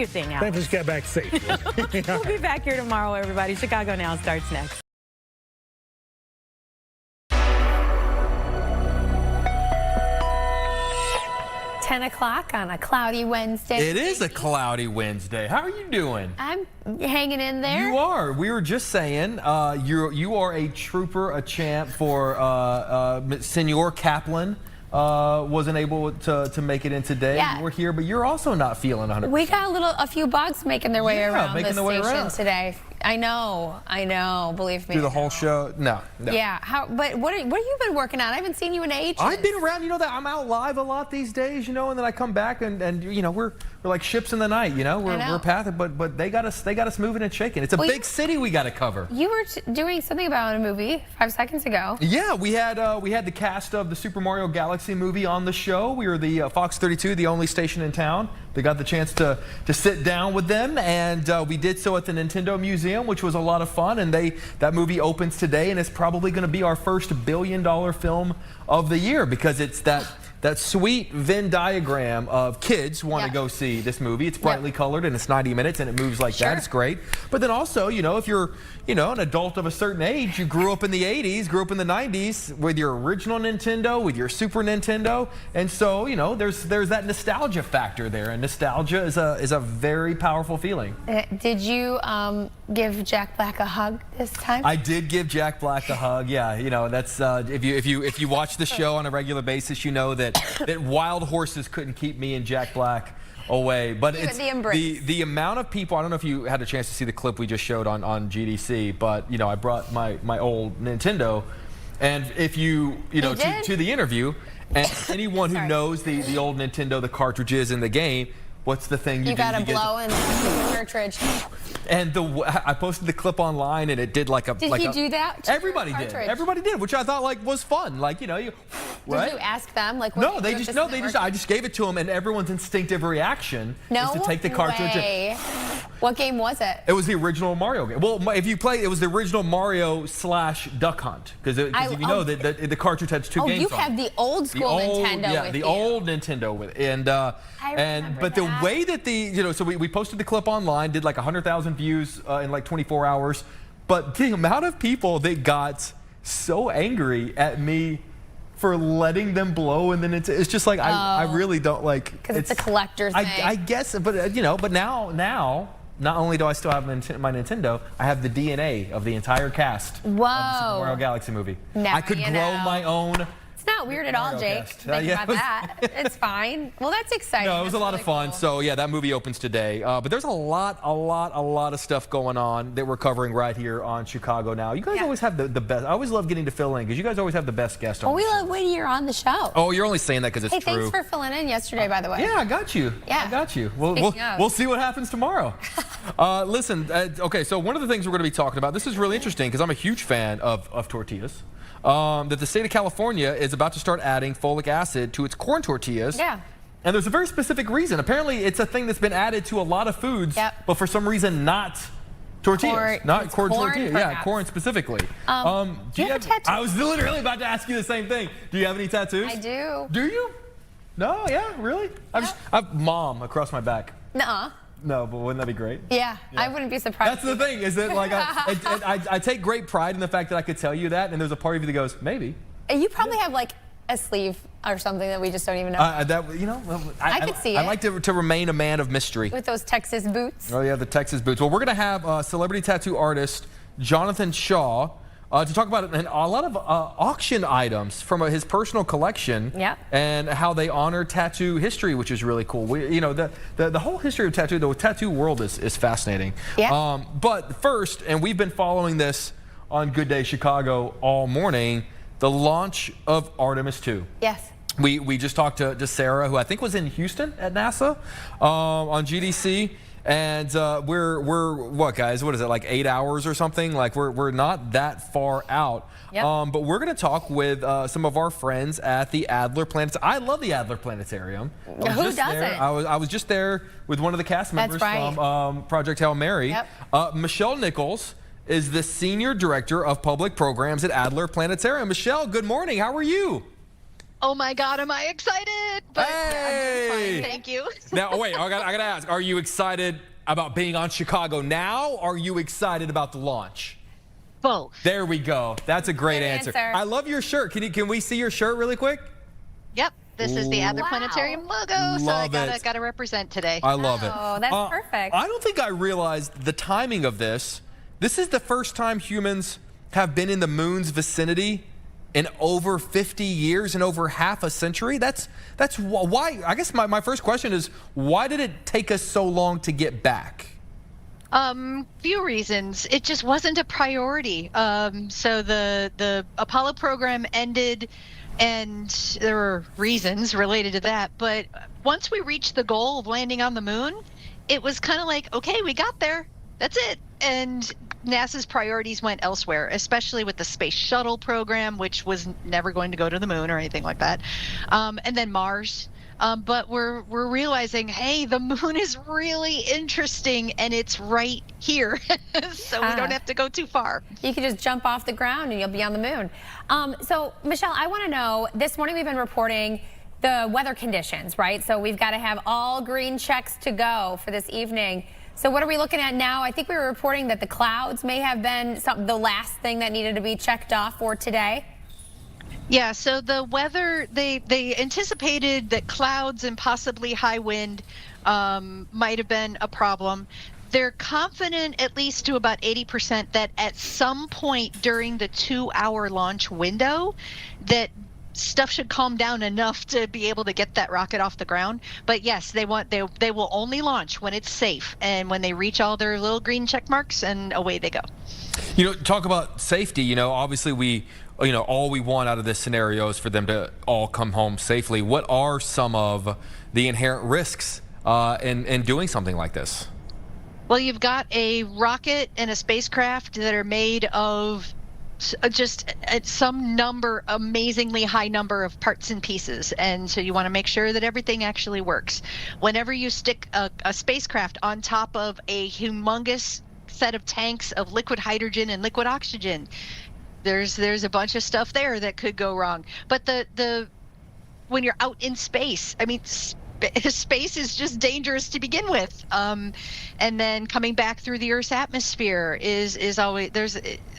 your thing, Alex. Then just get back safe. We'll be back here tomorrow, everybody. Chicago Now starts next. 10 o'clock on a cloudy Wednesday. It is a cloudy Wednesday. How are you doing? I'm hanging in there. You are. We were just saying you are a trooper, a champ for Senor Kaplan. Wasn't able to make it in today. Yeah. We're here, but you're also not feeling 100%. We got a few bugs making their way around the station around today. I know, believe me. Through the whole show? No. Yeah, but what have you been working on? I haven't seen you in ages. I've been around, you know, that I'm out live a lot these days, you know, and then I come back and you know, we're like ships in the night, you know, we're pathing, but they got us moving and shaking. It's a big city we got to cover. You were doing something about a movie 5 seconds ago. Yeah, we had the cast of the Super Mario Galaxy movie on the show. We were the Fox 32, the only station in town. They got the chance to sit down with them, and we did so at the Nintendo Museum, which was a lot of fun. And that movie opens today, and it's probably going to be our first $1 billion film of the year, because it's that sweet Venn diagram of kids want to go see this movie. It's brightly colored, and it's 90 minutes, and it moves like that. It's great. But then also, you know, if you're, you know, an adult of a certain age, you grew up in the 80s, grew up in the 90s with your original Nintendo, with your Super Nintendo, and so, you know, there's that nostalgia factor there, and nostalgia is a very powerful feeling. Did you give Jack Black a hug this time? I did give Jack Black a hug. Yeah, you know, that's if you watch the show on a regular basis, you know that wild horses couldn't keep me and Jack Black away. But it's the amount of people. I don't know if you had a chance to see the clip we just showed on GDC, but you know, I brought my old Nintendo, and if you know to the interview, and anyone who knows the old Nintendo, the cartridges in the game, what's the thing you gotta blow in the cartridge. And I posted the clip online, and it did like a. Did he do that? Everybody did. Everybody did, which I thought like was fun. Like, you know, Did you ask them like? No, I just gave it to them, and everyone's instinctive reaction is to take the cartridge. What game was it? It was the original Mario game. Well, if you play, it was the original Mario / Duck Hunt, because if you know that the cartridge had 2 games. Oh, you have the old school Nintendo. Yeah, the old Nintendo with it, but the way that so we posted the clip online, did like 100,000 views in like 24 hours, but the amount of people that got so angry at me for letting them blow, and then it's just like I really don't like, because it's a collector's thing. I guess, but you know, but now not only do I still have my Nintendo, I have the DNA of the entire cast of the Super Mario Galaxy movie. Now I could grow my own. It's not weird at all, Jake. Think about that. It's fine. Well, that's exciting. No, it was a lot of fun. Cool. So yeah, that movie opens today. But there's a lot of stuff going on that we're covering right here on Chicago Now. You guys always have the best. I always love getting to fill in, because you guys always have the best guests on. Well, we love when you're on the show. Oh, you're only saying that because it's true. Hey, thanks for filling in yesterday, by the way. Yeah, I got you. Yeah, I got you. We'll see what happens tomorrow. Listen, okay. So one of the things we're going to be talking about. This is really interesting, because I'm a huge fan of tortillas. That the state of California is about to start adding folic acid to its corn tortillas. Yeah. And there's a very specific reason. Apparently, it's a thing that's been added to a lot of foods, but for some reason not tortillas. Not corn tortillas. Yeah, corn specifically. Do you have a tattoo? I was literally about to ask you the same thing. Do you have any tattoos? I do. Do you? No, yeah, really? I have Mom across my back. Nuh-uh. No, but wouldn't that be great? Yeah, I wouldn't be surprised. That's the thing, is that like I take great pride in the fact that I could tell you that, and there's a part of you that goes, maybe. You probably have like a sleeve or something that we just don't even know. I could see it. I like to remain a man of mystery. With those Texas boots. Oh yeah, the Texas boots. Well, we're gonna have celebrity tattoo artist Jonathan Shaw to talk about a lot of auction items from his personal collection, and how they honor tattoo history, which is really cool. You know, the whole history of tattoo, the tattoo world is fascinating. Yeah. But first, and we've been following this on Good Day Chicago all morning, the launch of Artemis II. Yes. We just talked to Sarah, who I think was in Houston at NASA on GDC. And we're what, guys? What is it, like 8 hours or something? Like we're not that far out. Yep. But we're going to talk with some of our friends at the Adler Planetarium. I love the Adler Planetarium. Who doesn't? I was just there with one of the cast members from Project Hail Mary. Yep. Michelle Nichols is the Senior Director of Public Programs at Adler Planetarium. Michelle, good morning. How are you? Oh my God, am I excited? But yeah, I'm doing fine, thank you. Now, wait, I gotta ask, are you excited about being on Chicago Now? Or are you excited about the launch? Both. There we go. That's a great Good answer. answer. I love your shirt. Can we see your shirt really quick? Yep, this is the Adler Planetarium logo, so I gotta represent today. I love it. Oh, that's perfect. I don't think I realized the timing of this. This is the first time humans have been in the moon's vicinity in over 50 years, in over half a century. That's why. I guess my first question is, why did it take us so long to get back? Few reasons. It just wasn't a priority. So the Apollo program ended, and there were reasons related to that. But once we reached the goal of landing on the moon, it was kind of like, okay, we got there. That's it. And NASA's priorities went elsewhere, especially with the space shuttle program, which was never going to go to the moon or anything like that. And then Mars. But we're realizing, hey, the moon is really interesting, and it's right here, so we don't have to go too far. You can just jump off the ground and you'll be on the moon. So, Michelle, I want to know, this morning we've been reporting the weather conditions, right? So we've got to have all green checks to go for this evening. So what are we looking at now? I think we were reporting that the clouds may have been the last thing that needed to be checked off for today. Yeah, so the weather, they anticipated that clouds and possibly high wind might have been a problem. They're confident, at least to about 80%, that at some point during the 2-hour launch window, that stuff should calm down enough to be able to get that rocket off the ground. But yes, they will only launch when it's safe and when they reach all their little green check marks, and away they go. You know, talk about safety. You know, obviously all we want out of this scenario is for them to all come home safely. What are some of the inherent risks in doing something like this? Well, you've got a rocket and a spacecraft that are made of just some amazingly high number of parts and pieces, and so you want to make sure that everything actually works. Whenever you stick a spacecraft on top of a humongous set of tanks of liquid hydrogen and liquid oxygen, there's a bunch of stuff there that could go wrong. But when you're out in space, I mean, space is just dangerous to begin with, and then coming back through the Earth's atmosphere is always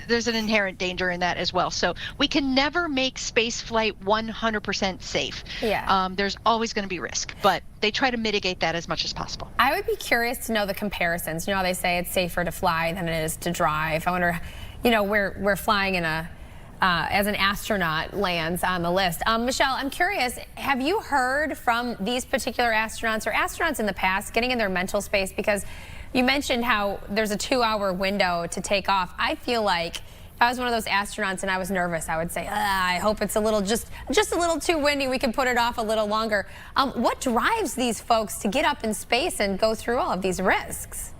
there's an inherent danger in that as well. So we can never make space flight 100% safe. Yeah. There's always going to be risk, but they try to mitigate that as much as possible. I would be curious to know the comparisons. You know how they say it's safer to fly than it is to drive. I wonder, you know, we're flying in as an astronaut lands on the list. Michelle, I'm curious, have you heard from these particular astronauts or astronauts in the past getting in their mental space? Because you mentioned how there's a 2-hour window to take off. I feel like if I was one of those astronauts and I was nervous, I would say, I hope it's just a little too windy. We can put it off a little longer. What drives these folks to get up in space and go through all of these risks?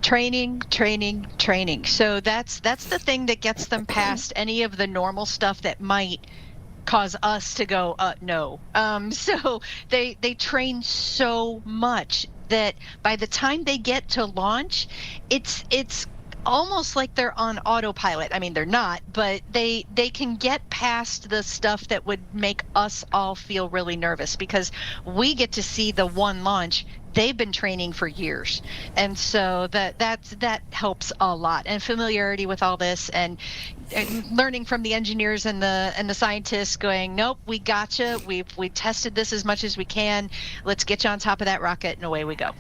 Training. So that's the thing that gets them past any of the normal stuff that might cause us to go, no. So they train so much that by the time they get to launch, it's almost like they're on autopilot. I mean, they're not, but they can get past the stuff that would make us all feel really nervous, because we get to see the one launch. They've been training for years, and so that helps a lot. And familiarity with all this, and learning from the engineers and the scientists, going, nope, we gotcha. We tested this as much as we can. Let's get you on top of that rocket, and away we go.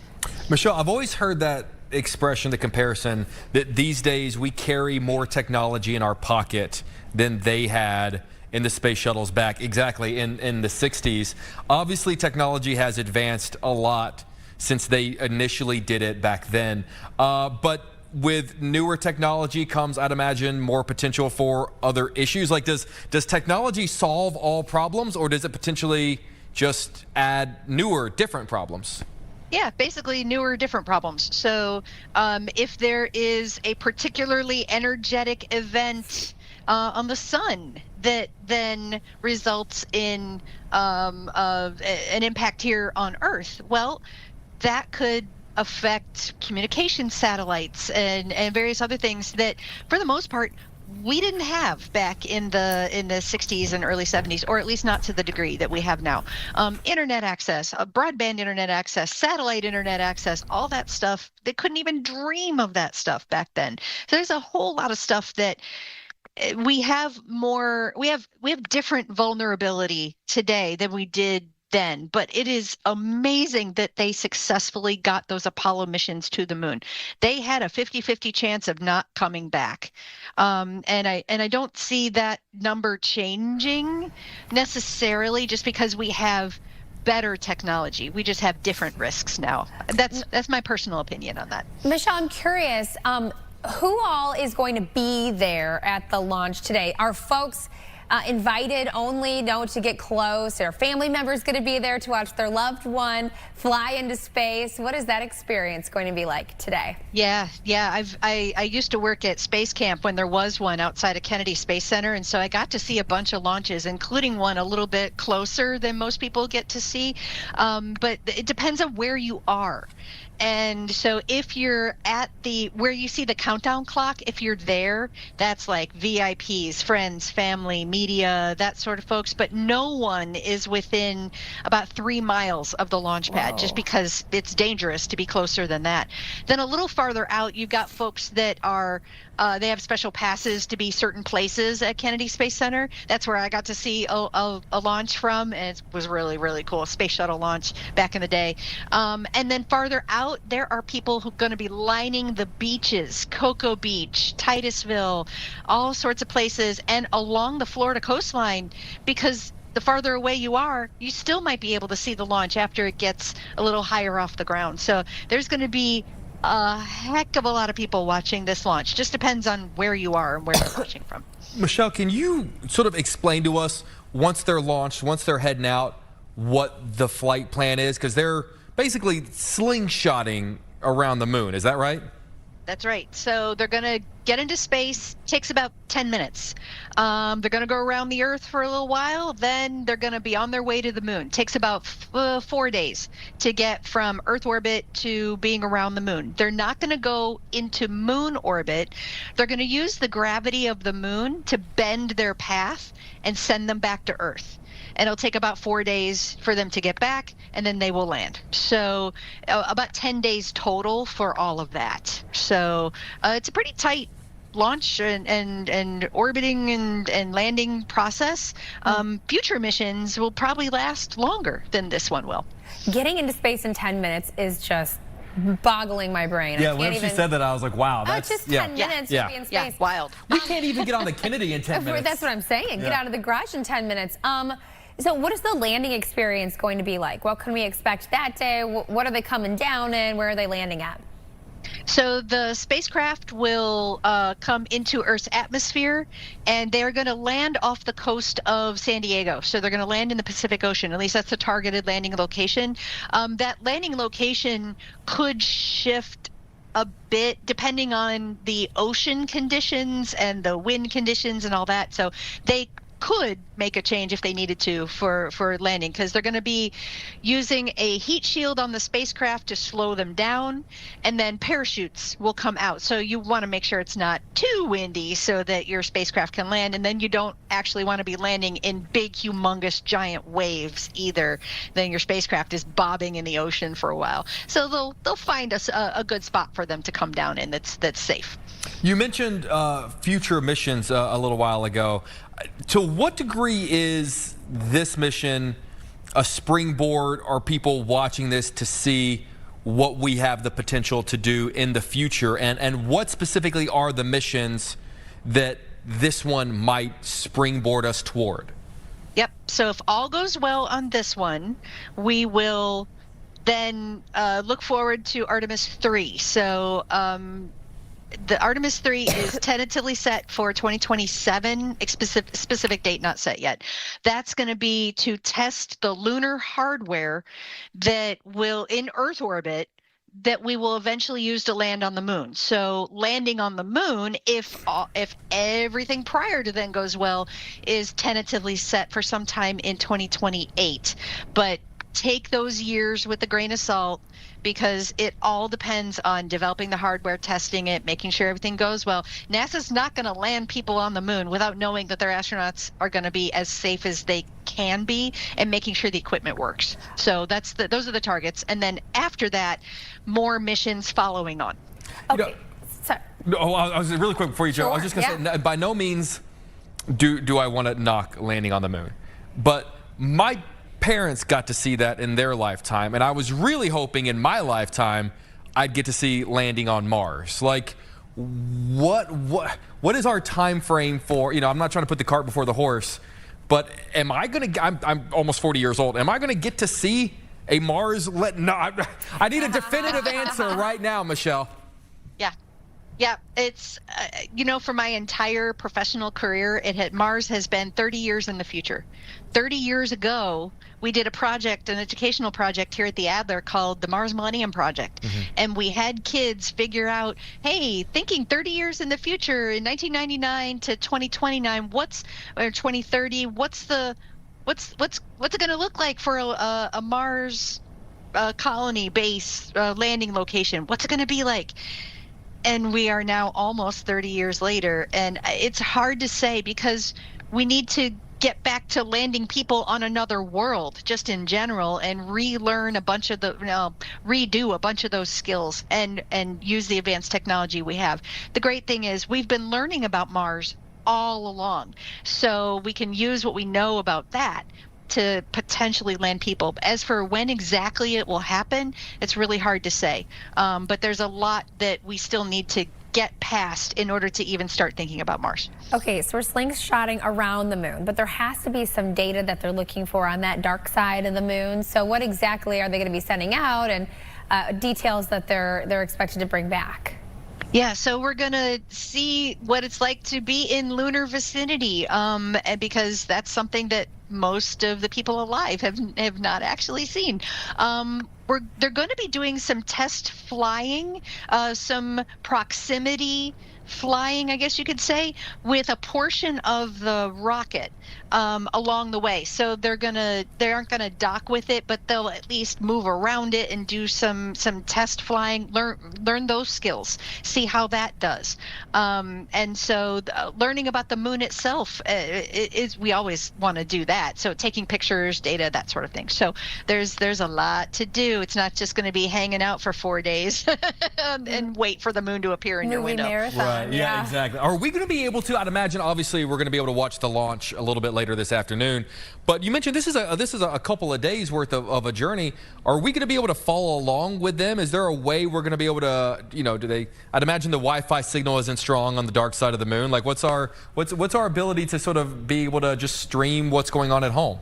Michelle, I've always heard that expression, the comparison, that these days we carry more technology in our pocket than they had in the space shuttles back exactly in the 60s. Obviously, technology has advanced a lot since they initially did it back then. But with newer technology comes, I'd imagine, more potential for other issues. Like, does technology solve all problems, or does it potentially just add newer, different problems? Yeah, basically newer, different problems. So if there is a particularly energetic event on the sun that then results in an impact here on Earth, well, that could affect communication satellites and various other things that, for the most part, we didn't have back in the 60s and early 70s, or at least not to the degree that we have now. Internet access, broadband internet access, satellite internet access, all that stuff. They couldn't even dream of that stuff back then. So there's a whole lot of stuff that we have different vulnerability today than we did then, but it is amazing that they successfully got those Apollo missions to the moon. They had a 50-50 chance of not coming back. And I don't see that number changing necessarily just because we have better technology. We just have different risks now. That's my personal opinion on that. Michelle, I'm curious, who all is going to be there at the launch today? Are folks invited only, to get close? Are family members going to be there to watch their loved one fly into space? What is that experience going to be like today? Yeah. I used to work at Space Camp when there was one outside of Kennedy Space Center, and so I got to see a bunch of launches, including one a little bit closer than most people get to see. But it depends on where you are. And so if you're at where you see the countdown clock, if you're there, that's like VIPs, friends, family, media, that sort of folks. But no one is within about 3 miles of the launch pad, just because it's dangerous to be closer than that. Then a little farther out, you've got folks that are they have special passes to be certain places at Kennedy Space Center. That's where I got to see a launch from, and it was really, really cool. A space shuttle launch back in the day. And then farther out, there are people who are going to be lining the beaches, Cocoa Beach, Titusville, all sorts of places, and along the Florida coastline, because the farther away you are, you still might be able to see the launch after it gets a little higher off the ground. So there's going to be a heck of a lot of people watching this launch. Just depends on where you are and where you're watching from. Michelle, can you sort of explain to us, once they're launched, once they're heading out, what the flight plan is? Because they're basically slingshotting around the moon. Is that right? That's right. So they're going to get into space. Takes about 10 minutes. They're going to go around the Earth for a little while. Then they're going to be on their way to the moon. Takes about 4 days to get from Earth orbit to being around the moon. They're not going to go into moon orbit. They're going to use the gravity of the moon to bend their path and send them back to Earth. And it'll take about 4 days for them to get back, and then they will land. So about 10 days total for all of that. So it's a pretty tight launch and orbiting and landing process. Future missions will probably last longer than this one will. Getting into space in 10 minutes is just boggling my brain. Yeah, when she said that, I was like, wow, that's just 10 minutes to be in space. Yeah, wild. We can't even get on the Kennedy in 10 minutes. That's what I'm saying. Get out of the garage in 10 minutes. So what is the landing experience going to be like? What can we expect that day? What are they coming down in? Where are they landing at? So the spacecraft will come into Earth's atmosphere, and they're going to land off the coast of San Diego. So they're going to land in the Pacific Ocean. At least that's the targeted landing location. That landing location could shift a bit depending on the ocean conditions and the wind conditions and all that. So they could make a change if they needed to for landing, because they're going to be using a heat shield on the spacecraft to slow them down, and then parachutes will come out. So you want to make sure it's not too windy so that your spacecraft can land, and then you don't actually want to be landing in big, humongous, giant waves either. Then your spacecraft is bobbing in the ocean for a while. So they'll find us a good spot for them to come down in that's safe. You mentioned future missions a little while ago. To what degree is this mission a springboard? Are people watching this to see what we have the potential to do in the future? And what specifically are the missions that this one might springboard us toward? Yep. So if all goes well on this one, we will then look forward to Artemis II. So the Artemis III is tentatively set for 2027, specific date not set yet. That's going to be to test the lunar hardware that will, in Earth orbit, that we will eventually use to land on the moon. So landing on the moon, if everything prior to then goes well, is tentatively set for sometime in 2028. But take those years with a grain of salt, because it all depends on developing the hardware, testing it, making sure everything goes well. NASA's not going to land people on the moon without knowing that their astronauts are going to be as safe as they can be, and making sure the equipment works. So those are the targets. And then after that, more missions following on. Okay. I was really quick before you, Joe. Sure, I was just going to say, by no means do I want to knock landing on the moon, but my parents got to see that in their lifetime, and I was really hoping in my lifetime I'd get to see landing on Mars. Like, what is our time frame for? I'm not trying to put the cart before the horse, but am I gonna? I'm almost 40 years old. Am I gonna get to see a Mars? I need a definitive answer right now, Michelle. Yeah, it's, for my entire professional career, Mars has been 30 years in the future. 30 years ago, we did an educational project here at the Adler called the Mars Millennium Project. Mm-hmm. And we had kids figure out, hey, thinking 30 years in the future, in 1999 to 2029, or 2030, what's it going to look like for a Mars colony base landing location? What's it going to be like? And we are now almost 30 years later, and it's hard to say, because we need to get back to landing people on another world just in general, and redo a bunch of those skills, and use the advanced technology we have. The great thing is we've been learning about Mars all along, so we can use what we know about that to potentially land people. As for when exactly it will happen, it's really hard to say. But there's a lot that we still need to get past in order to even start thinking about Mars. Okay, so we're slingshotting around the moon, but there has to be some data that they're looking for on that dark side of the moon. So what exactly are they going to be sending out, and details that they're expected to bring back? Yeah, so we're going to see what it's like to be in lunar vicinity, because that's something that most of the people alive have not actually seen. They're going to be doing some test flying, some proximity flying, I guess you could say, with a portion of the rocket along the way. So they aren't gonna dock with it, but they'll at least move around it and do some test flying, learn those skills, see how that does. And so learning about the moon itself we always want to do that. So taking pictures, data, that sort of thing. So there's a lot to do. It's not just going to be hanging out for 4 days and wait for the moon to appear in your window. Marathon. Right. Yeah, exactly. Are we going to be able to? I'd imagine, obviously, we're going to be able to watch the launch a little bit later this afternoon. But you mentioned this is a couple of days worth of a journey. Are we going to be able to follow along with them? Is there a way we're going to be able to? I'd imagine the Wi-Fi signal isn't strong on the dark side of the moon. Like, what's our ability to sort of be able to just stream what's going on at home?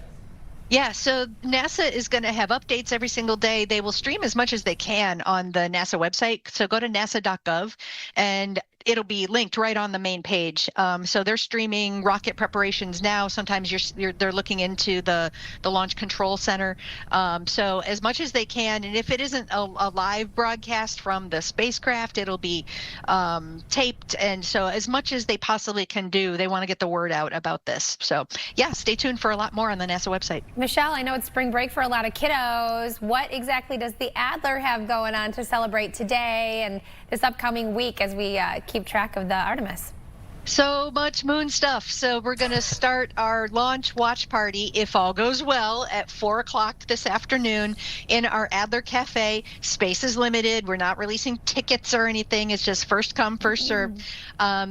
Yeah, so NASA is going to have updates every single day. They will stream as much as they can on the NASA website. So go to nasa.gov, and it'll be linked right on the main page. So they're streaming rocket preparations now. Sometimes they're looking into the Launch Control Center. So as much as they can, and if it isn't a live broadcast from the spacecraft, it'll be taped. And so as much as they possibly can do, they want to get the word out about this. So yeah, stay tuned for a lot more on the NASA website. Michelle, I know it's spring break for a lot of kiddos. What exactly does the Adler have going on to celebrate today and this upcoming week as we keep track of the Artemis? So much moon stuff. So we're going to start our launch watch party, if all goes well, at 4 o'clock this afternoon in our Adler Cafe. Space is limited. We're not releasing tickets or anything. It's just first come, first served.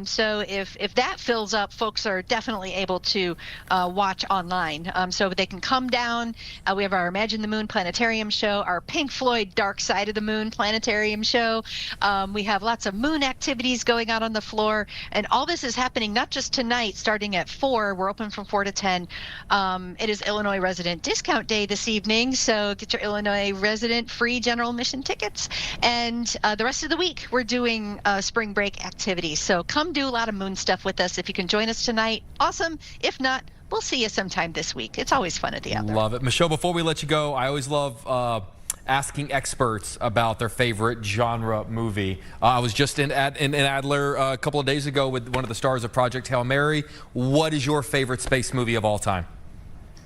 So if that fills up, folks are definitely able to watch online. So they can come down. We have our Imagine the Moon Planetarium show, our Pink Floyd Dark Side of the Moon Planetarium show. We have lots of moon activities going on the floor, and all this is happening not just tonight starting at 4. We're open from 4 to 10. It is Illinois Resident Discount Day this evening, so get your Illinois resident free general admission tickets. And the rest of the week we're doing spring break activities, so come do a lot of moon stuff with us. If you can join us tonight, awesome. If not, we'll see you sometime this week. It's always fun at the Adler. Love it. Michelle, before we let you go, I always love asking experts about their favorite genre movie. I was just in Adler a couple of days ago with one of the stars of Project Hail Mary. What is your favorite space movie of all time?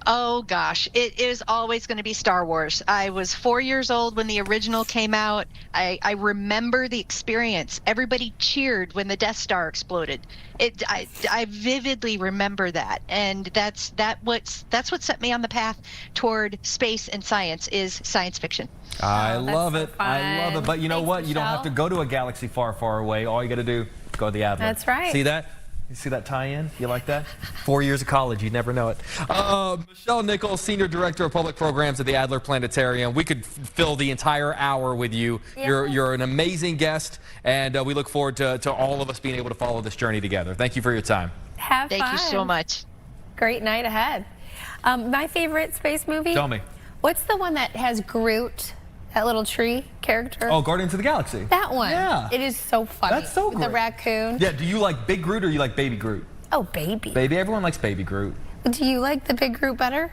Oh gosh, it is always going to be Star Wars. I was 4 years old when the original came out. I remember the experience. Everybody cheered when the Death Star exploded. I vividly remember that, and that's what set me on the path toward space and science is science fiction. I love so it. I love it. But you know Thanks, what? You don't have to Michelle. go to a galaxy far, far away. All you got to do is go to the Adler. That's right. See that? You see that tie-in? You like that? 4 years of college, you'd never know it. Michelle Nichols, Senior Director of Public Programs at the Adler Planetarium. We could fill the entire hour with you. Yeah. You're an amazing guest, and we look forward to all of us being able to follow this journey together. Thank you for your time. Have Thank fun. you so much. Great night ahead. My favorite space movie. Tell me. What's the one that has Groot, that little tree character? Oh, Guardians of the Galaxy. That one. Yeah. It is so funny. That's so With great. the raccoon. Yeah, do you like Big Groot or you like Baby Groot? Oh, baby. Baby, everyone likes Baby Groot. Do you like the big Groot better?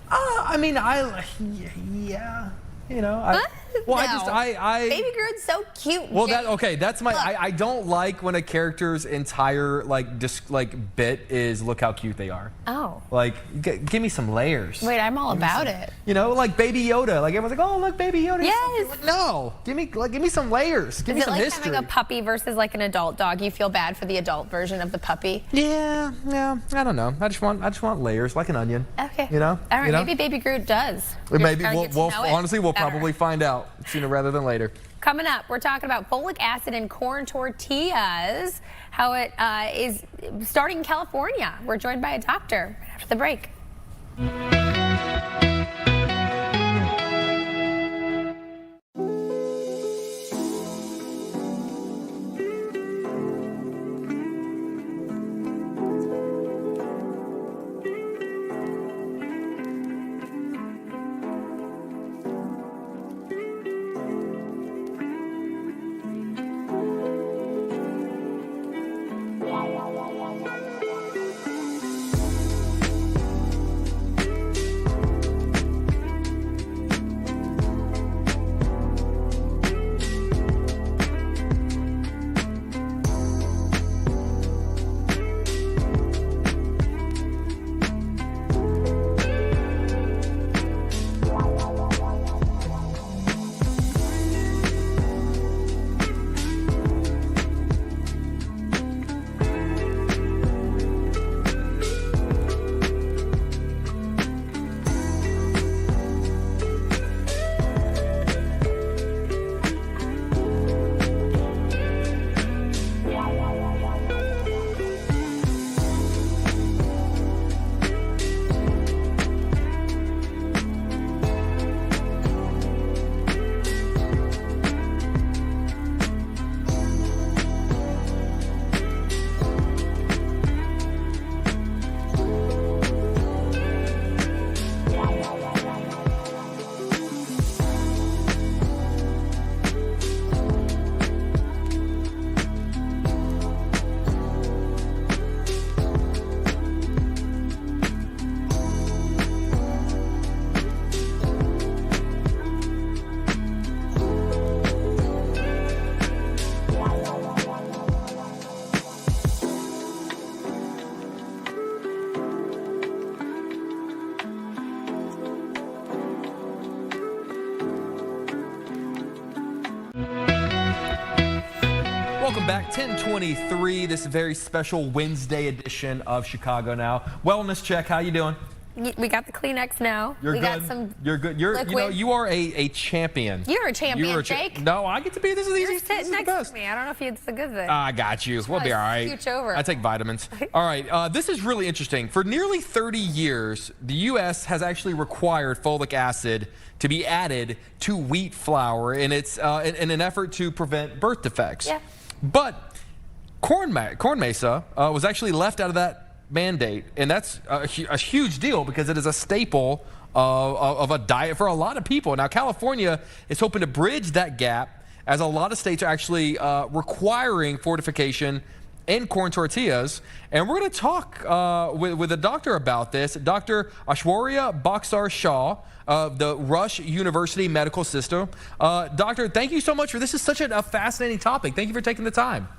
I mean, yeah, you know. Baby Groot's so cute. Well, Jake. that's my. Look. I don't like when a character's entire bit is look how cute they are. Oh. Like, give me some layers. Wait, I'm all about it. You know, like Baby Yoda. Like everyone's like, oh look, Baby Yoda. Yes. Like, no, give me some layers. Give me Is it some like history. having a puppy versus like an adult dog? You feel bad for the adult version of the puppy? Yeah, I don't know. I just want layers, like an onion. Okay. You know. All right. You know? Maybe Baby Groot does. Maybe You're we'll starting to get to know it honestly we'll better. probably find out sooner rather than later. Coming up, we're talking about folic acid in corn tortillas, how it is starting in California. We're joined by a doctor right after the break. Welcome back, 1023. This very special Wednesday edition of Chicago Now. Wellness check. How you doing? We got the Kleenex now. You're we good. got some. You're good. You know, liquid. you are a champion. You're a champion, Jake. No, I get to be. This is You're easy. sitting This is the next best. to me. I don't know if it's a good thing. I got you. We'll be all right. Scooch over. I take vitamins. All right. This is really interesting. For nearly 30 years, the U.S. has actually required folic acid to be added to wheat flour, and it's in an effort to prevent birth defects. Yeah. But corn mesa was actually left out of that mandate, and that's a huge deal because it is a staple of a diet for a lot of people. Now, California is hoping to bridge that gap, as a lot of states are actually requiring fortification in corn tortillas. And we're going to talk with a doctor about this, Dr. Aishwarya Baksar Shah of the Rush University Medical System. Doctor, thank you so much for this. Is such a fascinating topic. Thank you for taking the time.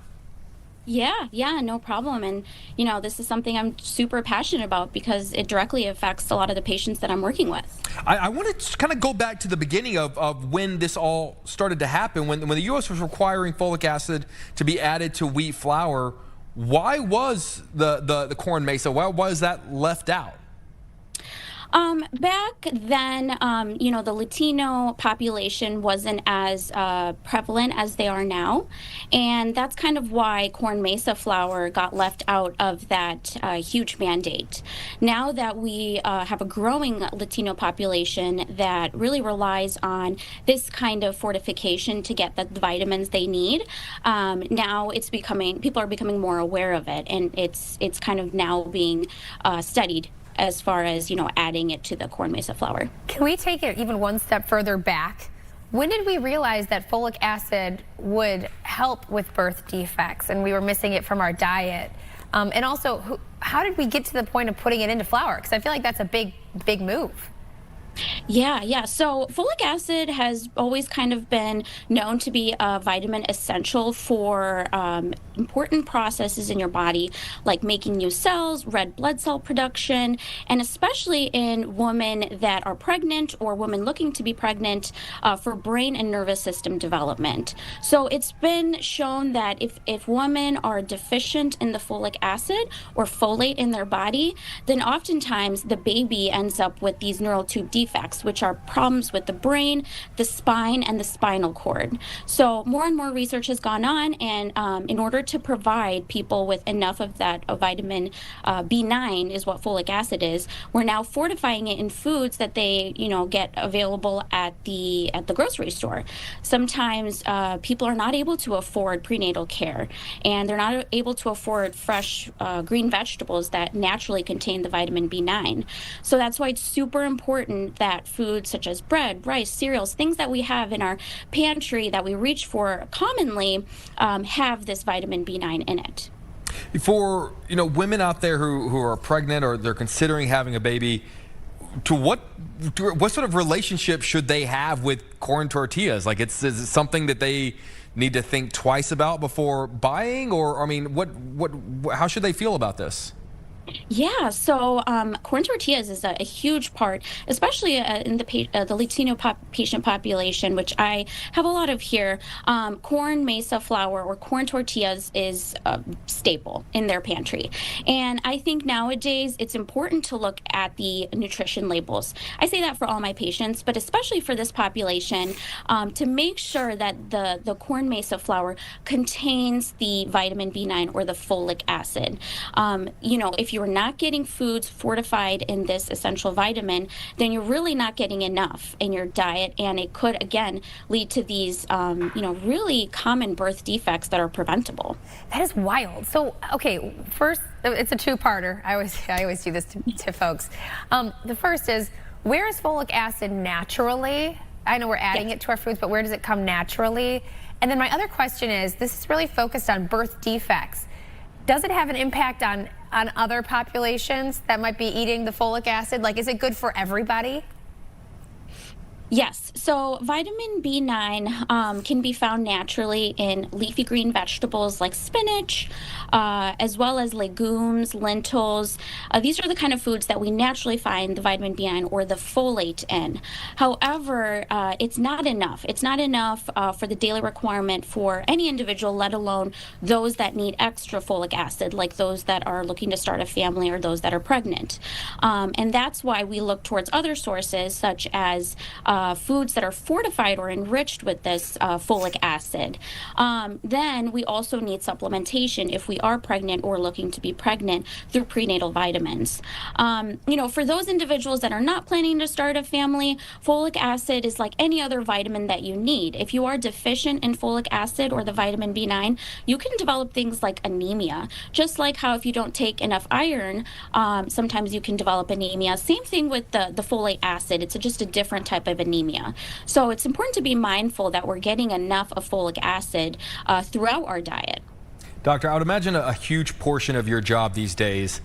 Yeah, no problem. And, this is something I'm super passionate about because it directly affects a lot of the patients that I'm working with. I want to kind of go back to the beginning of when this all started to happen, when the U.S. was requiring folic acid to be added to wheat flour. Why was the corn mesa, why was that left out? Back then, the Latino population wasn't as prevalent as they are now. And that's kind of why corn mesa flour got left out of that huge mandate. Now that we have a growing Latino population that really relies on this kind of fortification to get the vitamins they need, now people are becoming more aware of it. And it's kind of now being studied as far as, adding it to the corn mesa flour. Can we take it even one step further back? When did we realize that folic acid would help with birth defects and we were missing it from our diet? And also, how did we get to the point of putting it into flour? Because I feel like that's a big move. Yeah. So folic acid has always kind of been known to be a vitamin essential for important processes in your body, like making new cells, red blood cell production, and especially in women that are pregnant or women looking to be pregnant for brain and nervous system development. So it's been shown that if women are deficient in the folic acid or folate in their body, then oftentimes the baby ends up with these neural tube defects, which are problems with the brain, the spine, and the spinal cord. So more and more research has gone on, and in order to provide people with enough of that vitamin B9 is what folic acid is, we're now fortifying it in foods that they get available at the grocery store. Sometimes people are not able to afford prenatal care, and they're not able to afford fresh green vegetables that naturally contain the vitamin B9. So that's why it's super important that foods such as bread, rice, cereals, things that we have in our pantry that we reach for commonly have this vitamin B9 in it. For women out there who are pregnant or they're considering having a baby, what sort of relationship should they have with corn tortillas? Like, is it something that they need to think twice about before buying, or how should they feel about this? Yeah, so corn tortillas is a huge part, especially in the Latino patient population, which I have a lot of here. Corn mesa flour or corn tortillas is a staple in their pantry. And I think nowadays it's important to look at the nutrition labels. I say that for all my patients, but especially for this population, to make sure that the corn mesa flour contains the vitamin B9 or the folic acid. If you're not getting foods fortified in this essential vitamin, then you're really not getting enough in your diet, and it could again lead to these really common birth defects that are preventable. That is wild. So okay, first, it's a two-parter. I always do this to folks. The first is, where is folic acid naturally? I know we're adding it to our foods, but where does it come naturally? And then my other question is, this is really focused on birth defects. Does it have an impact on other populations that might be eating the folic acid? Like, is it good for everybody? Yes, so vitamin B9 can be found naturally in leafy green vegetables like spinach, as well as legumes, lentils. These are the kind of foods that we naturally find the vitamin B9 or the folate in. However, it's not enough. It's not enough for the daily requirement for any individual, let alone those that need extra folic acid, like those that are looking to start a family or those that are pregnant. And that's why we look towards other sources, such as foods that are fortified or enriched with this folic acid. Then we also need supplementation if we are pregnant or looking to be pregnant through prenatal vitamins. For those individuals that are not planning to start a family, folic acid is like any other vitamin that you need. If you are deficient in folic acid or the vitamin B9, you can develop things like anemia. Just like how if you don't take enough iron, sometimes you can develop anemia. Same thing with the folate acid. It's just a different type of anemia. So it's important to be mindful that we're getting enough of folic acid throughout our diet. Doctor, I would imagine a huge portion of your job these days,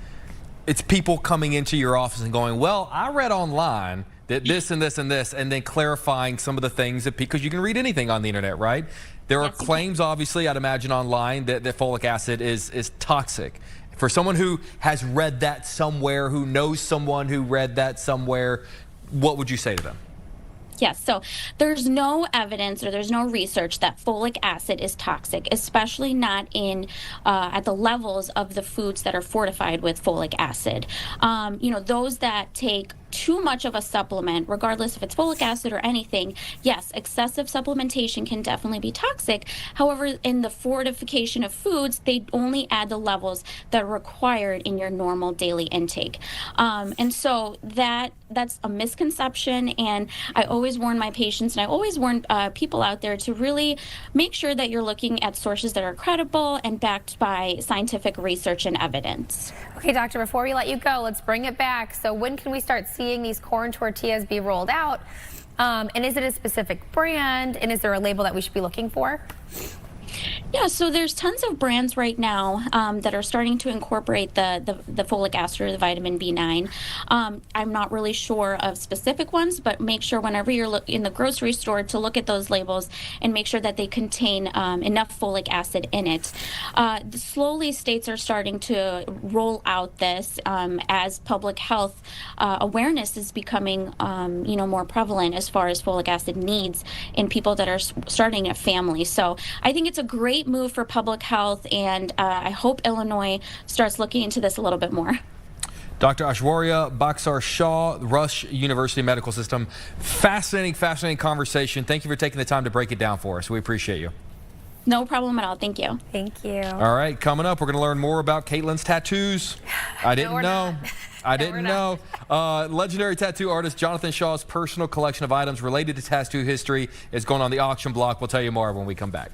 it's people coming into your office and going, well, I read online that this and this and this, and then clarifying some of the things that, because you can read anything on the internet, right? There are Yes, you claims, obviously, I'd imagine online that folic acid is toxic. For someone who has read that somewhere, who knows someone who read that somewhere, what would you say to them? Yes, so there's no evidence or there's no research that folic acid is toxic, especially not in at the levels of the foods that are fortified with folic acid. You know, those that take too much of a supplement, regardless if it's folic acid or anything, yes, excessive supplementation can definitely be toxic. However, in the fortification of foods, they only add the levels that are required in your normal daily intake. And so that's a misconception, and I always warn my patients, and I always warn people out there to really make sure that you're looking at sources that are credible and backed by scientific research and evidence. Okay, doctor, before we let you go, let's bring it back. So when can we start seeing these corn tortillas be rolled out? And is it a specific brand? And is there a label that we should be looking for? Yeah, so there's tons of brands right now that are starting to incorporate the folic acid or the vitamin B9. I'm not really sure of specific ones, but make sure whenever you're in the grocery store to look at those labels and make sure that they contain enough folic acid in it. Slowly, states are starting to roll out this as public health awareness is becoming more prevalent as far as folic acid needs in people that are starting a family. So I think it's a great move for public health, and I hope Illinois starts looking into this a little bit more. Dr. Aishwarya Baksar Shah, Rush University Medical System. Fascinating conversation. Thank you for taking the time to break it down for us. We appreciate you. No problem at all. Thank you. Thank you. All right, coming up, we're going to learn more about Caitlin's tattoos. I didn't know. I didn't know. Legendary tattoo artist Jonathan Shaw's personal collection of items related to tattoo history is going on the auction block. We'll tell you more when we come back.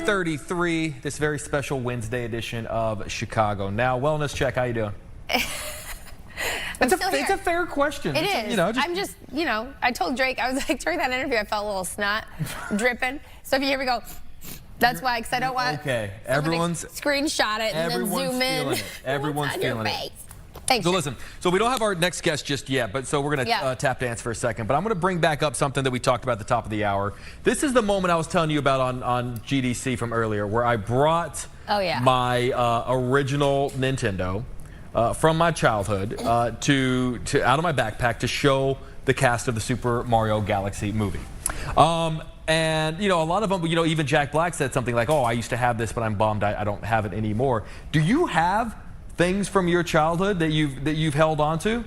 .33, this very special Wednesday edition of Chicago Now. Wellness check, how you doing? It's a fair question. It is. I'm just, I told Drake, I was like, during that interview, I felt a little snot dripping. So if you hear me go, that's why, because I don't want everyone's screenshot it and then zoom in. Everyone's feeling it. Thanks. So listen, so we don't have our next guest just yet, but so we're going to tap dance for a second. But I'm going to bring back up something that we talked about at the top of the hour. This is the moment I was telling you about on GDC from earlier, where I brought my original Nintendo from my childhood to out of my backpack to show the cast of the Super Mario Galaxy movie. And, a lot of them, even Jack Black said something like, oh, I used to have this, but I'm bummed I don't have it anymore. Do you have things from your childhood that you've held on to?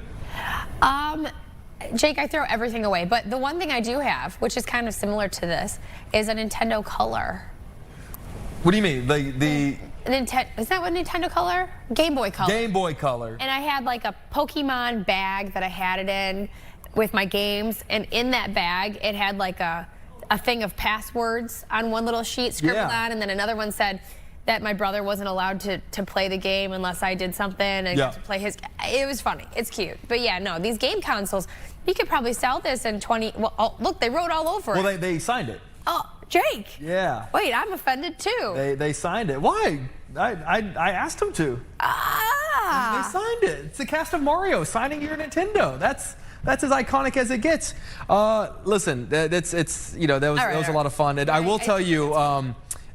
Jake, I throw everything away, but the one thing I do have, which is kind of similar to this, is a Nintendo Color. What do you mean? Is that what Nintendo Color? Game Boy Color. Game Boy Color. And I had like a Pokemon bag that I had it in with my games, and in that bag it had like a thing of passwords on one little sheet scribbled on, and then another one said that my brother wasn't allowed to play the game unless I did something and got to play his. It was funny. It's cute. But yeah, no, these game consoles, you could probably sell this in 20. Well, oh, look, they wrote all over it. Well, they signed it. Oh, Jake. Yeah. Wait, I'm offended too. They signed it. Why? I asked them to. Ah. They signed it. It's the cast of Mario signing your Nintendo. That's as iconic as it gets. Listen, that was a lot of fun. And I will tell you,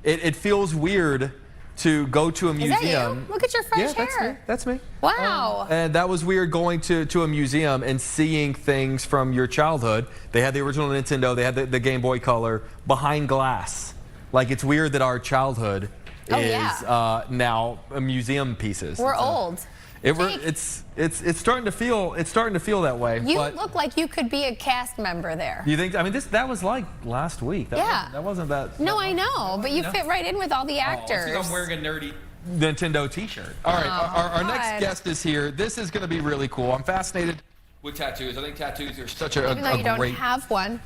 it feels weird to go to a museum. Is that you? Look at your fresh hair. That's me. Wow. And that was weird going to a museum and seeing things from your childhood. They had the original Nintendo. They had the Game Boy Color behind glass. Like, it's weird that our childhood is now museum pieces. We're old. It's starting to feel that way. You look like you could be a cast member there. You think? I mean, that was like last week. That wasn't that. No, I know, but you fit right in with all the actors. I'm wearing a nerdy Nintendo T-shirt. All right, our next guest is here. This is going to be really cool. I'm fascinated with tattoos. I think tattoos are such a Even though you don't have one.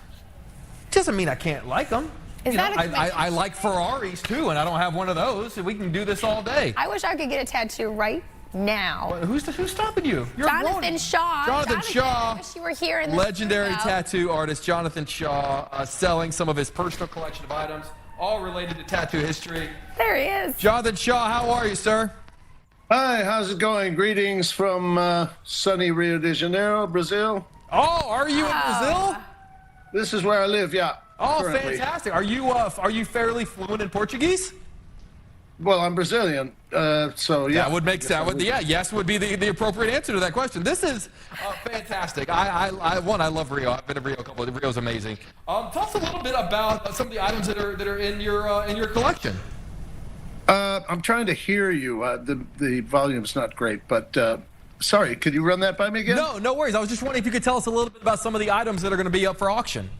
Doesn't mean I can't like them. I like Ferraris too, and I don't have one of those. We can do this all day. I wish I could get a tattoo right now. Who's stopping you? Jonathan Shaw. Jonathan Shaw. I wish you were here in the legendary studio. Tattoo artist Jonathan Shaw, selling some of his personal collection of items, all related to tattoo history. There he is. Jonathan Shaw, how are you, sir? Hi, how's it going? Greetings from sunny Rio de Janeiro, Brazil. Oh, are you in Brazil? This is where I live, yeah. Oh, currently. Fantastic. Are you fairly fluent in Portuguese? Well, I'm Brazilian, so yeah. That would make sense. Yes would be the appropriate answer to that question. This is fantastic. I love Rio. I've been to Rio a couple of times. Rio's amazing. Tell us a little bit about some of the items that are in your collection. I'm trying to hear you. The volume's not great, but sorry, could you run that by me again? No worries. I was just wondering if you could tell us a little bit about some of the items that are going to be up for auction.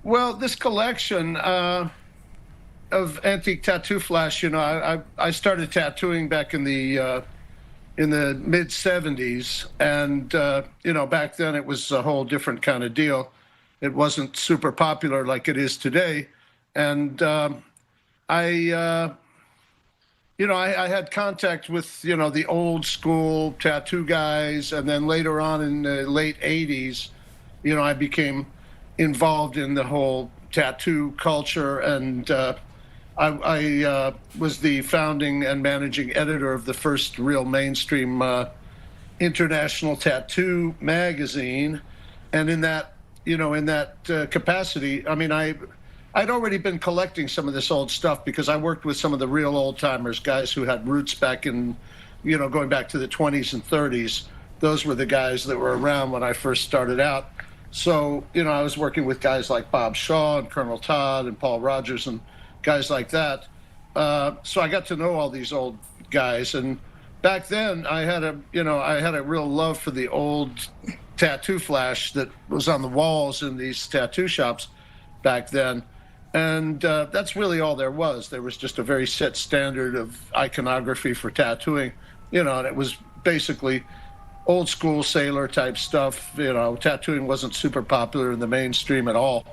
Well, this collection of antique tattoo flash, I started tattooing back in the mid 70s, and back then it was a whole different kind of deal. It wasn't super popular like it is today, and I had contact with the old school tattoo guys, and then later on in the late 80s, I became involved in the whole tattoo culture, and I was the founding and managing editor of the first real mainstream international tattoo magazine, and in that capacity, I mean, I'd already been collecting some of this old stuff because I worked with some of the real old timers, guys who had roots back in, going back to the 20s and 30s. Those were the guys that were around when I first started out. So, I was working with guys like Bob Shaw and Colonel Todd and Paul Rogers and guys like that. So I got to know all these old guys. And back then I had a real love for the old tattoo flash that was on the walls in these tattoo shops back then. And that's really all there was. There was just a very set standard of iconography for tattooing, and it was basically old school sailor type stuff. Tattooing wasn't super popular in the mainstream at all.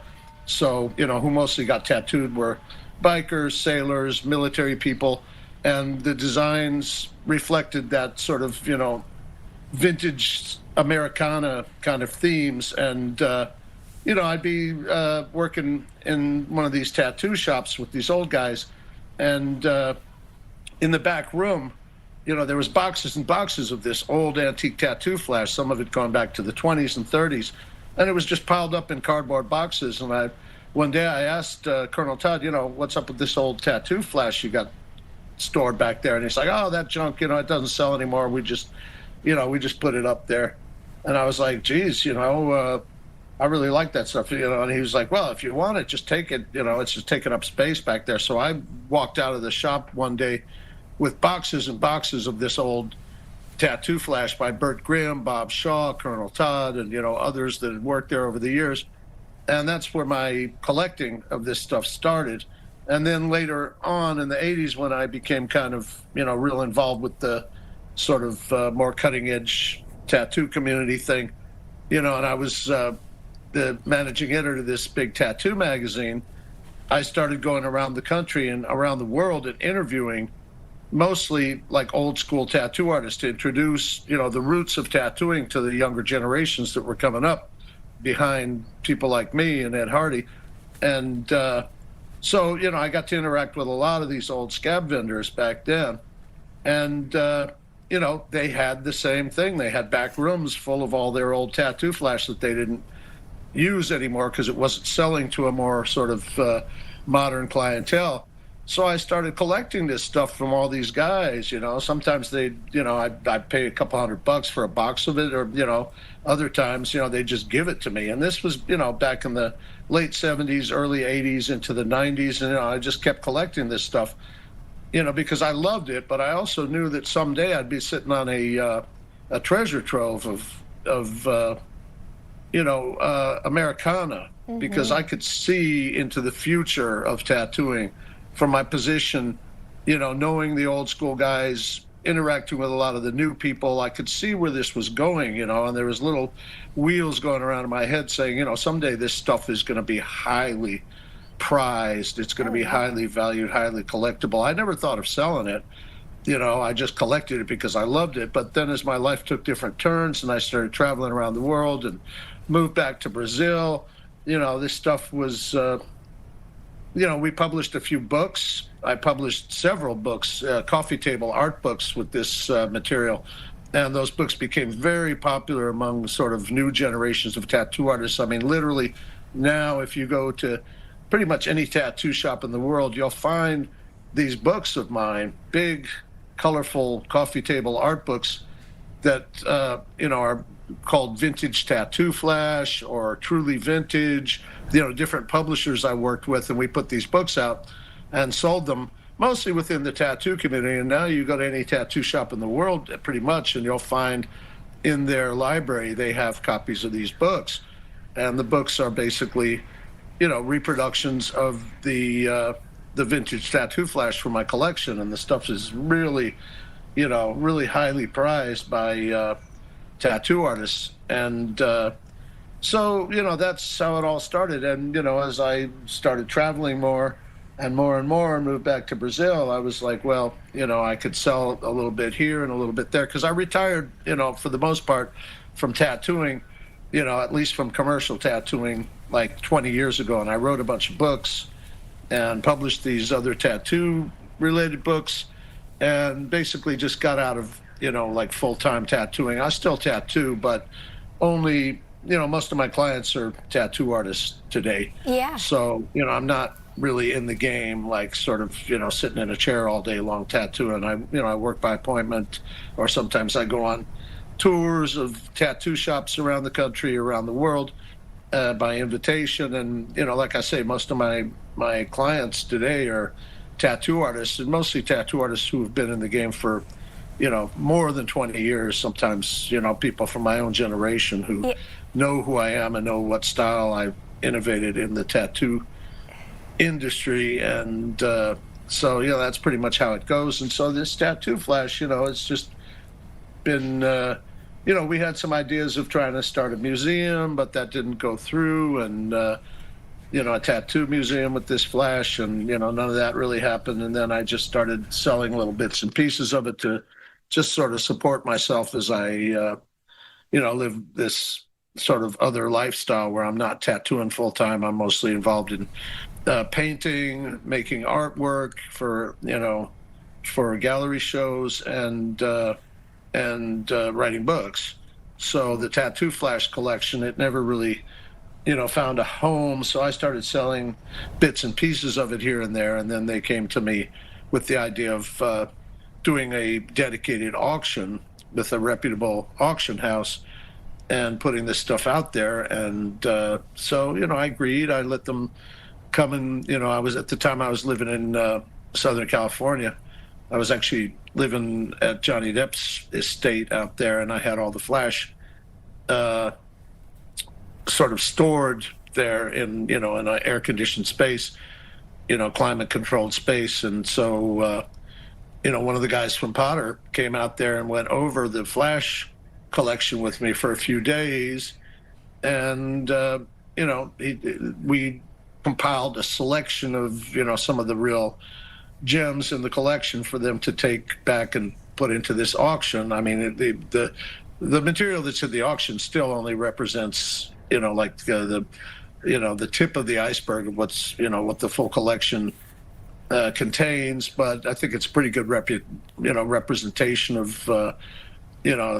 So, who mostly got tattooed were bikers, sailors, military people, and the designs reflected that sort of, vintage Americana kind of themes. And, I'd be working in one of these tattoo shops with these old guys, and in the back room, there was boxes and boxes of this old antique tattoo flash, some of it going back to the 20s and 30s, and it was just piled up in cardboard boxes. And one day I asked Colonel Todd, what's up with this old tattoo flash you got stored back there? And he's like, oh, that junk, it doesn't sell anymore. We just put it up there. And I was like, geez, I really like that stuff, and he was like, well, if you want it, just take it, it's just taking up space back there. So I walked out of the shop one day with boxes and boxes of this old Tattoo Flash by Burt Grimm, Bob Shaw, Colonel Todd, and others that had worked there over the years. And that's where my collecting of this stuff started. And then later on in the 80s, when I became kind of real involved with the sort of more cutting edge tattoo community thing, and I was the managing editor of this big tattoo magazine, I started going around the country and around the world and interviewing mostly like old school tattoo artists to introduce, the roots of tattooing to the younger generations that were coming up behind people like me and Ed Hardy. And so, I got to interact with a lot of these old scab vendors back then. And, they had the same thing. They had back rooms full of all their old Tattoo Flash that they didn't use anymore because it wasn't selling to a more sort of modern clientele. So I started collecting this stuff from all these guys. Sometimes they, I'd pay a couple $100 for a box of it, or other times, they just give it to me. And this was, back in the late 70s, early 80s into the 90s, and I just kept collecting this stuff, because I loved it. But I also knew that someday I'd be sitting on a treasure trove of Americana, because I could see into the future of tattooing from my position, knowing the old school guys, interacting with a lot of the new people. I could see where this was going, and there was little wheels going around in my head saying, someday this stuff is going to be highly prized. It's going to be highly valued, highly collectible. I never thought of selling it. I just collected it because I loved it. But then as my life took different turns and I started traveling around the world and moved back to Brazil, this stuff was, we published a few books. I published several books, coffee table art books with this material. And those books became very popular among sort of new generations of tattoo artists. I mean, literally now, if you go to pretty much any tattoo shop in the world, you'll find these books of mine, big, colorful coffee table art books that, are called Vintage Tattoo Flash or Truly Vintage, different publishers I worked with, and we put these books out and sold them mostly within the tattoo community. And now you go to any tattoo shop in the world pretty much, and you'll find in their library they have copies of these books. And the books are basically, reproductions of the Vintage Tattoo Flash from my collection. And the stuff is really, really highly prized by tattoo artists. And so, that's how it all started. And, as I started traveling more and more and more and moved back to Brazil, I was like, well, I could sell a little bit here and a little bit there. Because I retired, for the most part from tattooing, at least from commercial tattooing, like 20 years ago. And I wrote a bunch of books and published these other tattoo-related books and basically just got out of, like full-time tattooing. I still tattoo, but only, most of my clients are tattoo artists today. Yeah. So, I'm not really in the game, like sort of, sitting in a chair all day long tattooing. I work by appointment, or sometimes I go on tours of tattoo shops around the country, around the world, by invitation. And, like I say, most of my clients today are tattoo artists, and mostly tattoo artists who have been in the game for, more than 20 years. Sometimes, people from my own generation who know who I am and know what style I've innovated in the tattoo industry. And so, that's pretty much how it goes. And so this Tattoo Flash, it's just been, we had some ideas of trying to start a museum, but that didn't go through. And, a tattoo museum with this flash, and, none of that really happened. And then I just started selling little bits and pieces of it to just sort of support myself as I, live this sort of other lifestyle where I'm not tattooing full time. I'm mostly involved in painting, making artwork for, for gallery shows, and writing books. So the Tattoo Flash collection, it never really, found a home. So I started selling bits and pieces of it here and there. And then they came to me with the idea of doing a dedicated auction with a reputable auction house and putting this stuff out there. And so, I agreed. I let them come and, at the time I was living in Southern California. I was actually living at Johnny Depp's estate out there, and I had all the flash sort of stored there in in an air-conditioned space, climate-controlled space. And so one of the guys from Potter came out there and went over the flash collection with me for a few days, and we compiled a selection of some of the real gems in the collection for them to take back and put into this auction. I mean, the material that's in the auction still only represents like the tip of the iceberg of what's what the full collection contains, but I think it's a pretty good representation of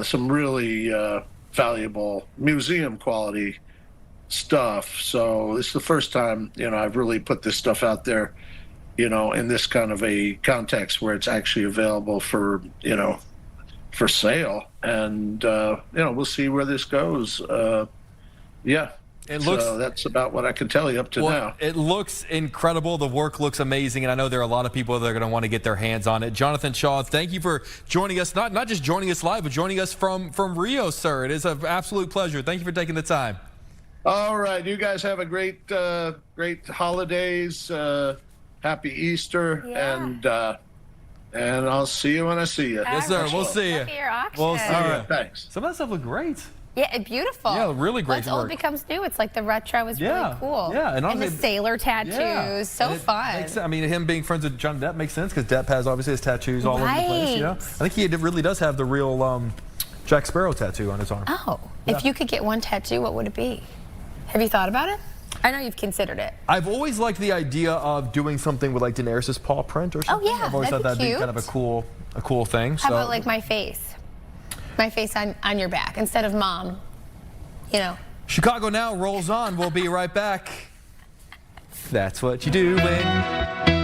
some really valuable museum quality stuff. So this is the first time I've really put this stuff out there in this kind of a context where it's actually available for for sale, and we'll see where this goes. So that's about what I can tell you up to now. It looks incredible. The work looks amazing, and I know there are a lot of people that are going to want to get their hands on it. Jonathan Shaw, thank you for joining us, not just joining us live, but joining us from Rio, sir. It is an absolute pleasure. Thank you for taking the time. All right. You guys have a great holidays. Happy Easter. Yeah. And I'll see you when I see you. Yes, sir. We'll see you. Look at your auction. We'll see you. All right, thanks. Some of that stuff looked great. Yeah, beautiful. Yeah, really great Once old work. becomes new, it's like the retro is really cool. Yeah, and the sailor tattoos, so fun. I mean, him being friends with Johnny Depp makes sense because Depp has obviously his tattoos all over the place. I think he really does have the real Jack Sparrow tattoo on his arm. Oh, if you could get one tattoo, what would it be? Have you thought about it? I know you've considered it. I've always liked the idea of doing something with like Daenerys' paw print or something. Oh yeah, I've always thought that'd be kind of a cool thing. How about like my face? My face on your back instead of mom. Chicago Now rolls on. We'll be right back. That's what you do when...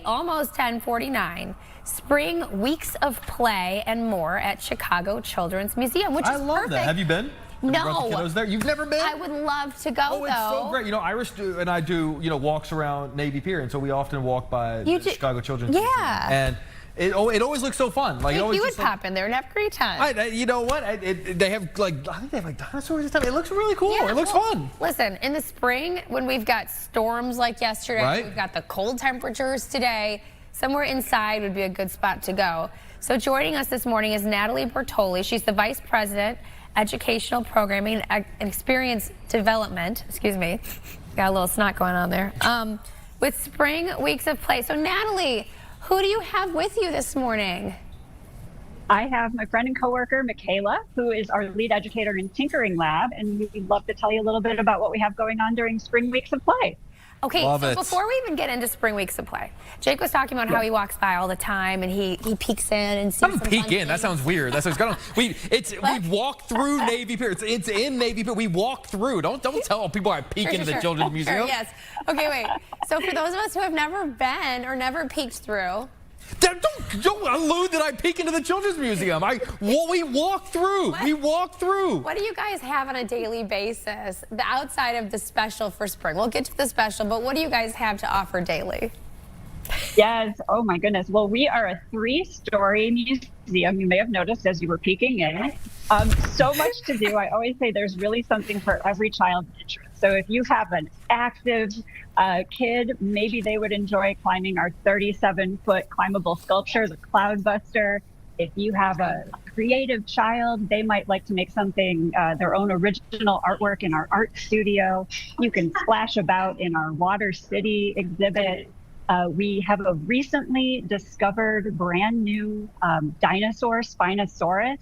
Almost 10:49. Spring weeks of play and more at Chicago Children's Museum, which is perfect. I love that. Have you been? No. Have you brought the kiddos there? You've never been? I would love to go, though. It's so great. Iris and I do, walks around Navy Pier, and so we often walk by the Chicago Children's Museum. And it always looks so fun. Like, you would pop in there and have a great time. You know what? They have I think they have like dinosaurs and stuff. It looks really cool. Yeah, it looks fun. Listen, in the spring when we've got storms like yesterday, we've got the cold temperatures today, somewhere inside would be a good spot to go. So joining us this morning is Natalie Bertoli. She's the Vice President educational programming and experience development, excuse me, got a little snot going on there, with spring weeks of play. So Natalie, who do you have with you this morning? I have my friend and coworker, Michaela, who is our lead educator in Tinkering Lab, and we'd love to tell you a little bit about what we have going on during spring weeks of play. Okay, so before we even get into spring weeks of play, Jake was talking about how he walks by all the time and he peeks in and sees some peek fun in. That sounds weird. That sounds kind of we walk through Navy Pier. It's in Navy Pier. We walk through. Don't tell people I peek into the Children's Museum. Yes. Okay, wait. So for those of us who have never been or never peeked through. Don't allude that I peek into the Children's Museum. We walk through. We walk through. What do you guys have on a daily basis, the outside of the special for spring? We'll get to the special, but what do you guys have to offer daily? Yes. Oh, my goodness. Well, we are a 3-story museum. You may have noticed as you were peeking in. So much to do. I always say there's really something for every child's interest. So if you have an active kid, maybe they would enjoy climbing our 37-foot climbable sculpture, the Cloud Buster. If you have a creative child, they might like to make something, their own original artwork in our art studio. You can splash about in our Water City exhibit. We have a recently discovered brand new dinosaur, Spinosaurus,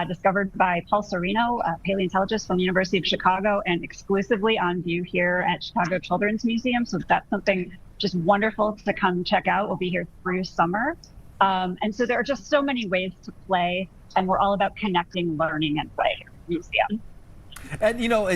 discovered by Paul Serino, a paleontologist from the University of Chicago, and exclusively on view here at Chicago Children's Museum. So that's something just wonderful to come check out. We'll be here through summer. And so there are just so many ways to play, and we're all about connecting learning and play here at the museum. And you know,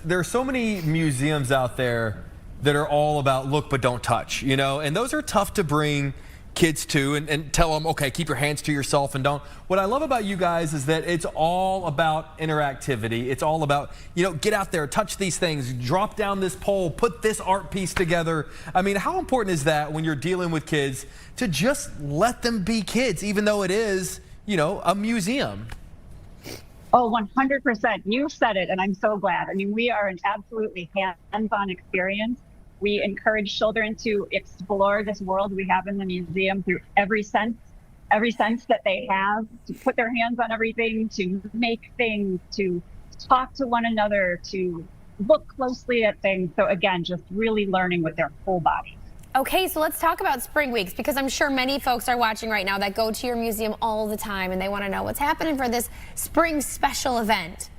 there are so many museums out there that are all about look but don't touch, you know, and those are tough to bring kids to and tell them, okay, keep your hands to yourself and don't. What I love about you guys is that it's all about interactivity. It's all about, you know, get out there, touch these things, drop down this pole, put this art piece together. I mean, how important is that when you're dealing with kids to just let them be kids, even though it is, you know, a museum? Oh, 100%. You said it, and I'm so glad. I mean, we are an absolutely hands-on experience. We encourage children to explore this world we have in the museum through every sense that they have, to put their hands on everything, to make things, to talk to one another, to look closely at things. So again, just really learning with their whole body. Okay, so let's talk about spring weeks, because I'm sure many folks are watching right now that go to your museum all the time and they want to know what's happening for this spring special event.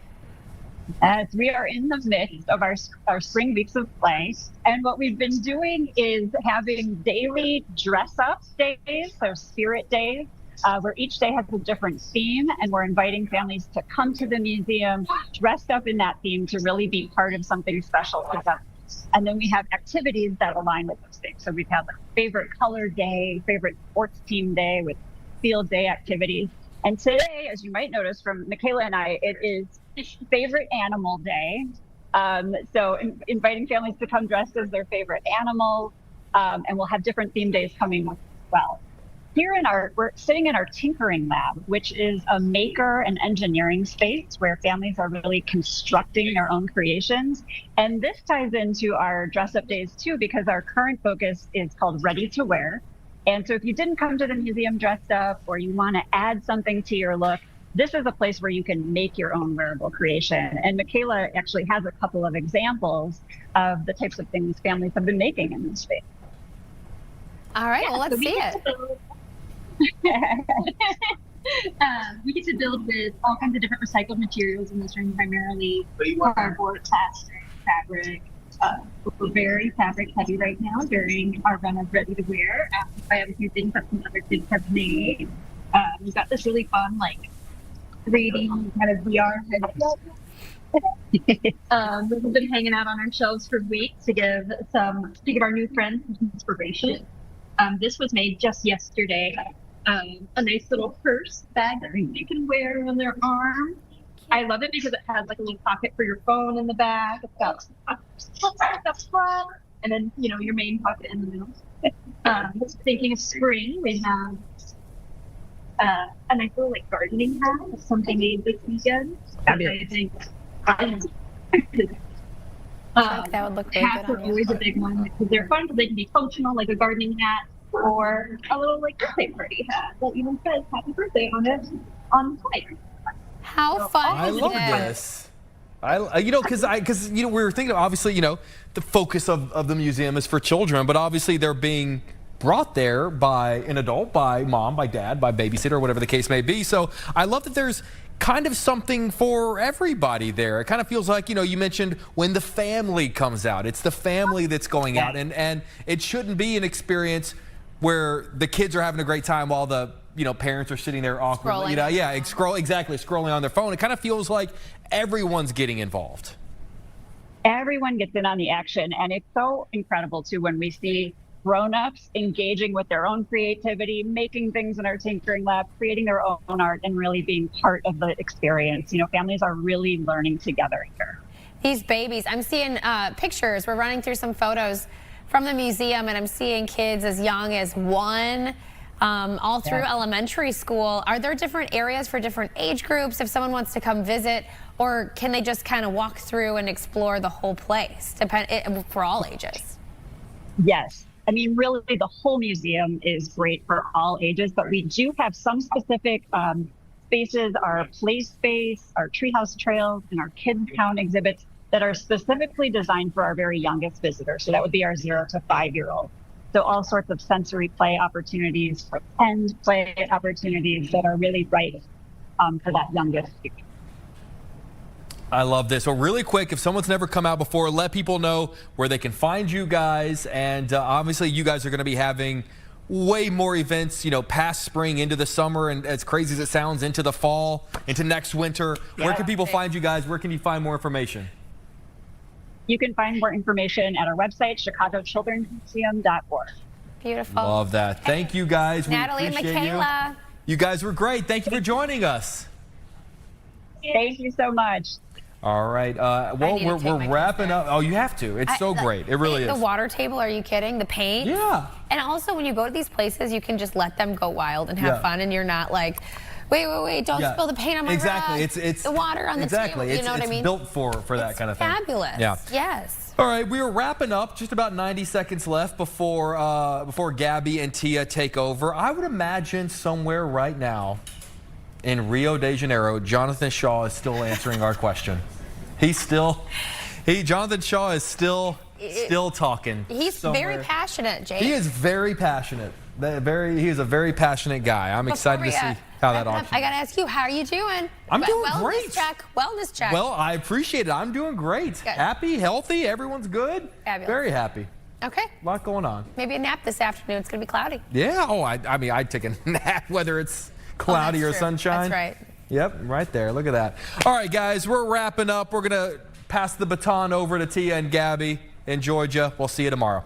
As we are in the midst of our spring weeks of play, and what we've been doing is having daily dress-up days, so spirit days, where each day has a different theme, and we're inviting families to come to the museum dressed up in that theme to really be part of something special for them. And then we have activities that align with those things. So we've had like favorite color day, favorite sports team day with field day activities. And today, as you might notice from Michaela and I, it is favorite animal day. So inviting families to come dressed as their favorite animals, and we'll have different theme days coming as well. Here we're sitting in our Tinkering Lab, which is a maker and engineering space where families are really constructing their own creations. And this ties into our dress up days too, because our current focus is called Ready to Wear. And so if you didn't come to the museum dressed up, or you want to add something to your look, this is a place where you can make your own wearable creation. And Michaela actually has a couple of examples of the types of things families have been making in this space. All right, well, let's see it. We get to build with all kinds of different recycled materials in this room, primarily cardboard, plastic, fabric. We're very fabric heavy right now during our run of Ready to Wear. I have a few things that some other kids have made. We've got this really fun, like 3D kind of VR headset. We've been hanging out on our shelves for weeks to give our new friends some inspiration. This was made just yesterday. A nice little purse bag that you can wear on their arm. I love it because it has like a little pocket for your phone in the back. It's got pockets up front, and then your main pocket in the middle. Thinking of spring, we have a nice little like gardening hat, something made this weekend. I think that would look really hats good are on you. always a big one because they're fun because they can be functional, like a gardening hat, or a little like birthday party hat that even says "Happy Birthday" on it on the side. How fun I is love this? this. Because we were thinking, obviously, the focus of the museum is for children, but obviously they're being brought there by an adult, by mom, by dad, by babysitter, or whatever the case may be. So I love that there's kind of something for everybody there. It kind of feels like, you mentioned when the family comes out, it's the family that's going out, and it shouldn't be an experience where the kids are having a great time while the parents are sitting there awkwardly, scrolling on their phone. It kind of feels like everyone's getting involved. Everyone gets in on the action, and it's so incredible too when we see grown-ups engaging with their own creativity, making things in our tinkering lab, creating their own art, and really being part of the experience. Families are really learning together here. These babies, I'm seeing pictures. We're running through some photos from the museum, and I'm seeing kids as young as 1, all through elementary school. Are there different areas for different age groups if someone wants to come visit, or can they just kind of walk through and explore the whole place for all ages? Yes. I mean, really, the whole museum is great for all ages, but we do have some specific spaces, our play space, our treehouse trails, and our kids town exhibits that are specifically designed for our very youngest visitors. So that would be our 0 to 5-year-old. So all sorts of sensory play opportunities, pretend play opportunities that are really right for that youngest age. I love this. So really quick, if someone's never come out before, let people know where they can find you guys. And obviously you guys are going to be having way more events, past spring into the summer, and as crazy as it sounds, into the fall, into next winter. Yeah. Where can people find you guys? Where can you find more information? You can find more information at our website, chicagochildrensmuseum.org. Beautiful. Love that. Thank you guys. Natalie and Michaela. You guys were great. Thank you for joining us. Thank you so much. All right. Well, we're wrapping up. Oh, you have to. It's so great. It really is. The water table, are you kidding? The paint? Yeah. And also, when you go to these places, you can just let them go wild and have fun, and you're not like, wait, don't spill the paint on my rug. It's the water on the table. You know what I mean? It's built for that kind of thing. Fabulous. Yeah. Yes. All right, we are wrapping up. Just about 90 seconds left before Gabby and Tia take over. I would imagine somewhere right now in Rio de Janeiro, Jonathan Shaw is still answering our question. Jonathan Shaw is still talking. He's somewhere. Very passionate, Jake. He is very passionate. He is a very passionate guy. I'm excited to see how that auction. I got to ask you, how are you doing? I'm doing great. Wellness check. Well, I appreciate it. I'm doing great. Good. Happy, healthy. Everyone's good. Fabulous. Very happy. Okay. A lot going on. Maybe a nap this afternoon. It's going to be cloudy. Yeah. Oh, I mean, I'd take a nap whether it's cloudy or sunshine. That's right. Yep, right there. Look at that. All right, guys, we're wrapping up. We're going to pass the baton over to Tia and Gabby in Georgia. We'll see you tomorrow.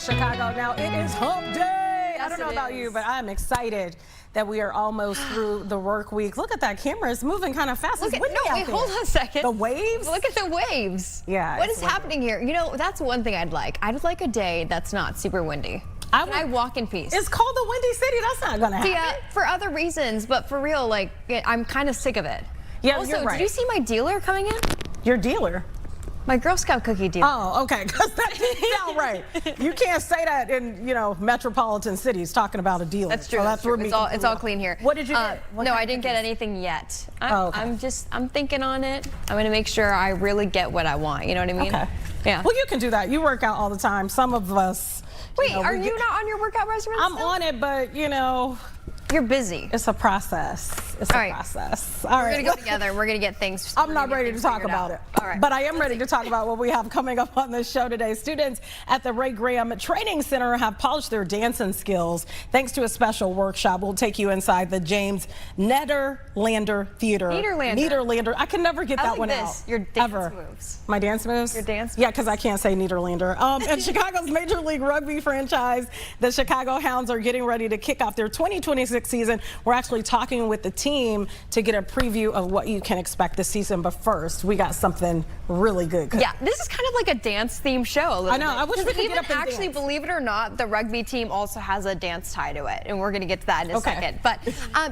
Chicago. Now, it is hump day. I don't know about you, but I'm excited that we are almost through the work week. Look at that camera. It's moving kind of fast. Look at, no, wait, hold on a second. The waves? Look at the waves. Yeah. What is happening here? You know, that's one thing I'd like. I'd like a day that's not super windy. I walk in peace. It's called the Windy City. That's not going to happen. Yeah, for other reasons, but for real, like, I'm kind of sick of it. Yeah, also, you're right. Did you see my dealer coming in? Your dealer? My Girl Scout cookie dealer. Oh, okay, because that didn't sound right. You can't say that in, metropolitan cities talking about a dealer. That's true. So That's true. It's all clean here. What did you get? No, I didn't get anything yet. Okay. I'm thinking on it. I'm going to make sure I really get what I want. You know what I mean? Okay. Yeah. Well, you can do that. You work out all the time. Some of us. Wait, are you not on your workout regimen? I'm on it, but you're busy. It's a process. It's a process. All right. We're going to go together. We're going to get things. I'm not ready to talk about it. All right. But I am ready to talk about what we have coming up on this show today. Students at the Ray Graham Training Center have polished their dancing skills thanks to a special workshop. We'll take you inside the James Nederlander Theater. Nederlander. I can never get that one out. Your dance moves. My dance moves? Your dance moves? Yeah, because I can't say Nederlander. And Chicago's Major League Rugby franchise, the Chicago Hounds, are getting ready to kick off their 2026 season. We're actually talking with the team to get a preview of what you can expect this season. But first, we got something really good. Yeah, this is kind of like a dance-themed show. I know. I wish we could get up and actually, dance. Believe it or not, the rugby team also has a dance tie to it, and we're going to get to that in a second. But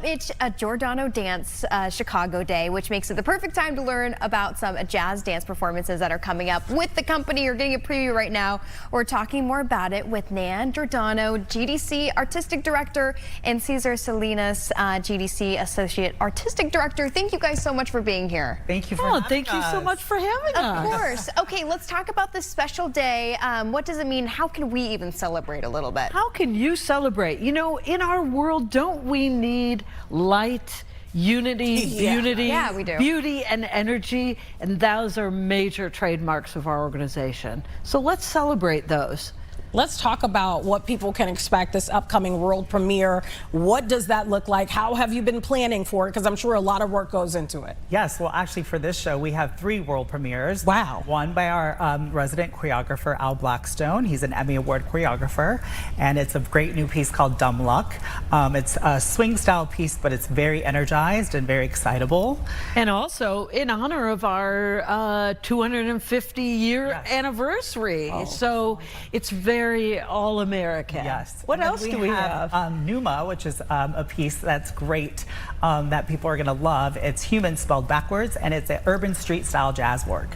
it's a Giordano Dance Chicago Day, which makes it the perfect time to learn about some jazz dance performances that are coming up with the company. You're getting a preview right now. We're talking more about it with Nan Giordano, GDC Artistic Director, and Cesar Salinas, GDC Associate Artistic Director. Thank you guys so much for being here. Thank you for having us. Thank you so much for having us. Of course. Okay, let's talk about this special day. What does it mean? How can we even celebrate a little bit? How can you celebrate? You know, in our world, don't we need light, unity, Yeah, we do. beauty, and energy? And those are major trademarks of our organization. So let's celebrate those. Let's talk about what people can expect this upcoming world premiere. What does that look like? How have you been planning for it? Because I'm sure a lot of work goes into it. Yes, well, actually, for this show, we have 3 world premieres. Wow. One by our resident choreographer, Al Blackstone. He's an Emmy Award choreographer, and it's a great new piece called Dumb Luck. It's a swing-style piece, but it's very energized and very excitable. And also in honor of our 250-year anniversary. So it's very all-American. Yes. What else do we have? Numa, which is a piece that's great that people are going to love. It's human spelled backwards, and it's an urban street-style jazz work.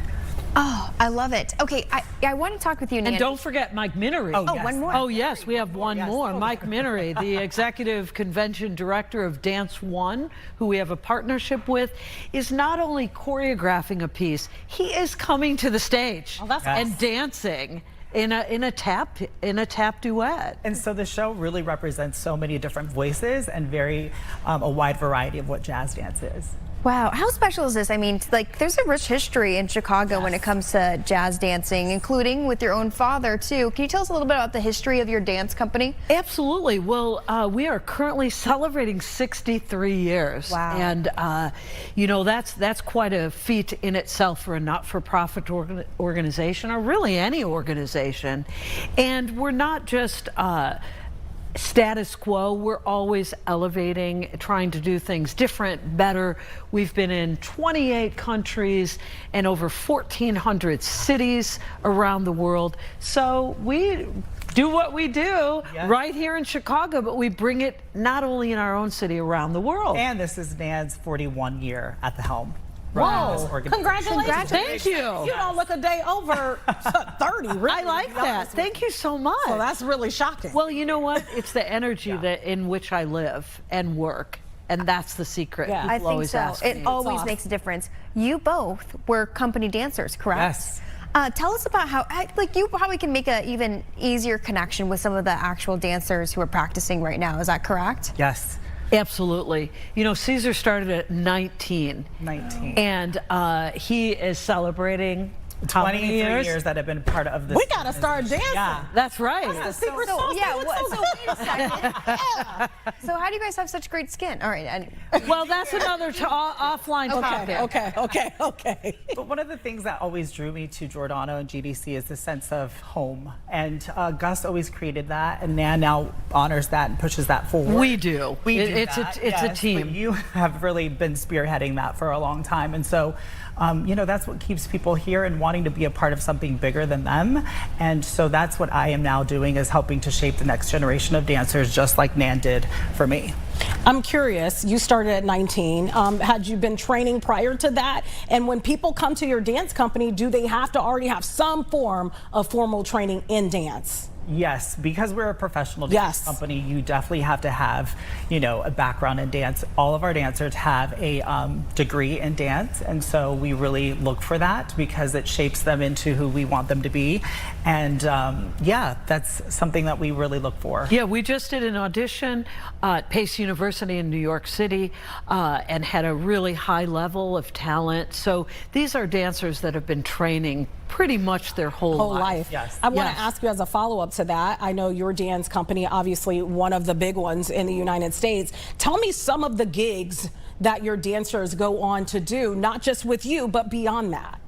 Oh, I love it. Okay, I want to talk with you, Nan. And don't forget Mike Minery. Oh, yes. One more. Oh, yes, we have one more. Mike Minery, the Executive Convention Director of Dance One, who we have a partnership with, is not only choreographing a piece, he is coming to the stage and dancing in a tap duet. And so the show really represents so many different voices and very a wide variety of what jazz dance is. Wow, how special is this? I mean, like, there's a rich history in Chicago when it comes to jazz dancing, including with your own father, too. Can you tell us a little bit about the history of your dance company? Absolutely. Well, we are currently celebrating 63 years. Wow. And, you know, that's quite a feat in itself for a not-for-profit organization, or really any organization. And we're not just status quo. We're always elevating, trying to do things different, better. We've been in 28 countries and over 1,400 cities around the world. So we do what we do right here in Chicago, but we bring it not only in our own city, around the world. And this is Nan's 41 year at the helm. Whoa, congratulations. Thank you. You don't look a day over 30, really. I like that. Thank you so much. So that's really shocking. Well, you know what? It's the energy that in which I live and work. And that's the secret. Yeah. I think so. It always makes a difference. You both were company dancers, correct? Yes. Tell us about how, like, you probably can make an even easier connection with some of the actual dancers who are practicing right now. Is that correct? Yes. Absolutely. You know, Cesar started at 19. And he is celebrating 23 years? years that have been part of this. We got to start dancing. Yeah. That's right. That's the secret sauce. Yeah, That looks so wait a second. So how do you guys have such great skin? All right. Well, that's another offline topic. Okay. But one of the things that always drew me to Giordano and GDC is the sense of home. And Gus always created that, and Nan now honors that and pushes that forward. We do. It's Yes, a team. But you have really been spearheading that for a long time. And so, that's what keeps people here and wanting to be a part of something bigger than them. And so that's what I am now doing, is helping to shape the next generation of dancers, just like Nan did for me. I'm curious, you started at 19. Had you been training prior to that? And when people come to your dance company, do they have to already have some form of formal training in dance? Yes, because we're a professional dance company, you definitely have to have, a background in dance. All of our dancers have a degree in dance, and so we really look for that because it shapes them into who we want them to be. And that's something that we really look for. Yeah, we just did an audition at Pace University in New York City and had a really high level of talent. So these are dancers that have been training pretty much their whole life. Yes. I want to ask you as a follow-up to that. I know your dance company, obviously one of the big ones in the United States. Tell me some of the gigs that your dancers go on to do, not just with you, but beyond that.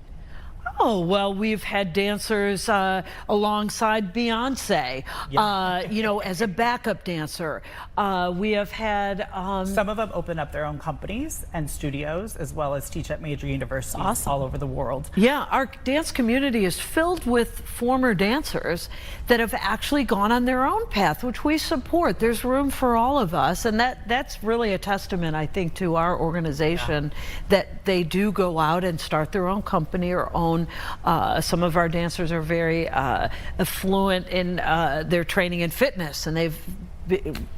Oh, well, we've had dancers alongside Beyonce, as a backup dancer. We have had... Some of them open up their own companies and studios, as well as teach at major universities all over the world. Yeah, our dance community is filled with former dancers that have actually gone on their own path, which we support. There's room for all of us, and that's really a testament, I think, to our organization, that they do go out and start their own company or own. Some of our dancers are very affluent in their training in fitness, and they've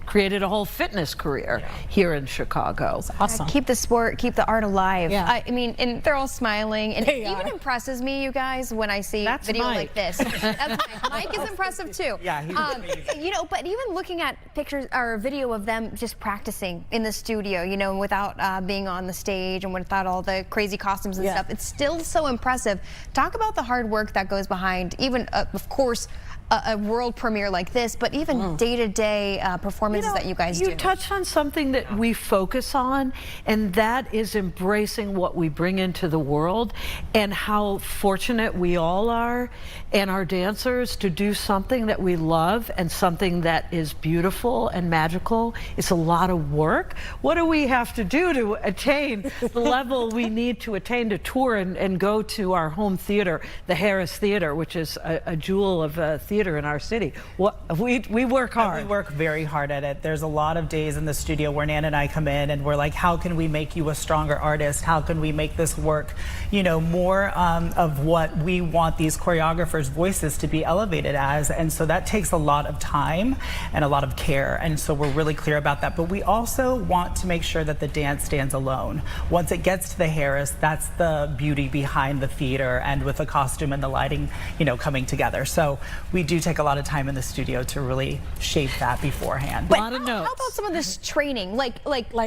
created a whole fitness career here in Chicago. That's awesome. Keep the sport, keep the art alive. Yeah. I mean, and they're all smiling, and it even impresses me, you guys, when I see video like this. That's Mike. Mike is impressive too. Yeah, he's amazing. But even looking at pictures or video of them just practicing in the studio, without being on the stage and without all the crazy costumes and stuff, it's still so impressive. Talk about the hard work that goes behind, even of course, a world premiere like this, but even day-to-day performances that you guys do. You touched on something that we focus on, and that is embracing what we bring into the world, and how fortunate we all are, and our dancers, to do something that we love and something that is beautiful and magical. It's a lot of work. What do we have to do to attain the level we need to attain to tour and go to our home theater, the Harris Theater, which is a jewel of a theater in our city? We work hard. We work very hard at it. There's a lot of days in the studio where Nan and I come in and we're like, how can we make you a stronger artist? How can we make this work? More of what we want these choreographers' voices to be elevated as. And so that takes a lot of time and a lot of care. And so we're really clear about that. But we also want to make sure that the dance stands alone. Once it gets to the Harris, that's the beauty behind the theater, and with the costume and the lighting, coming together. So we do take a lot of time in the studio to really shape that beforehand. But how about some of this training? Like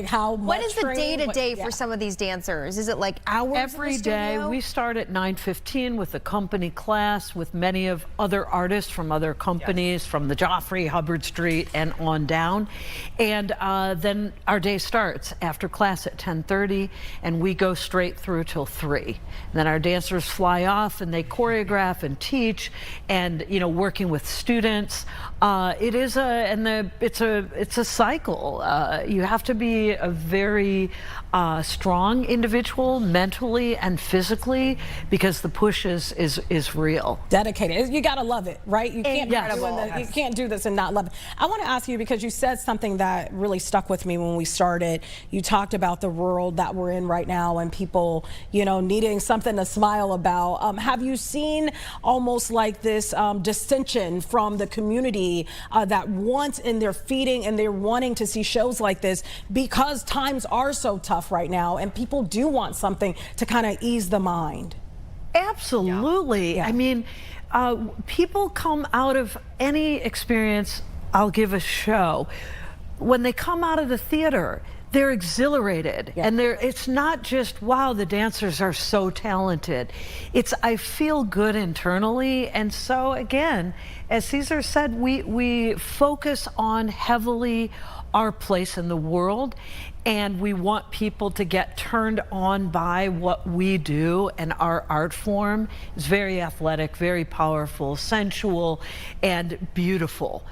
how much what is the day-to-day training? for some of these dancers? Is it like hours every in the day? studio? We start at 9:15 with a company class with many of other artists from other companies, from the Joffrey, Hubbard Street, and on down. And then our day starts after class at 10:30, and we go straight through till 3. And then our dancers fly off and they choreograph and teach, and working with students. It's a cycle. You have to be a very strong individual, mentally and physically, because the push is real. Dedicated. You gotta love it, right? You can't Incredible. you can't do this and not love it. I want to ask you, because you said something that really stuck with me when we started. You talked about the world that we're in right now and people, needing something to smile about. Have you seen almost like this dissension from the community that wants, and they're feeding and they're wanting to see shows like this because times are so tough right now and people do want something to kind of ease the mind? Absolutely. Yeah. I mean, people come out of any experience. I'll give a show. When they come out of the theater, they're exhilarated, and it's not just, wow, the dancers are so talented. It's, I feel good internally. And so again, as Cesar said, we focus on heavily our place in the world, and we want people to get turned on by what we do, and our art form is very athletic, very powerful, sensual, and beautiful.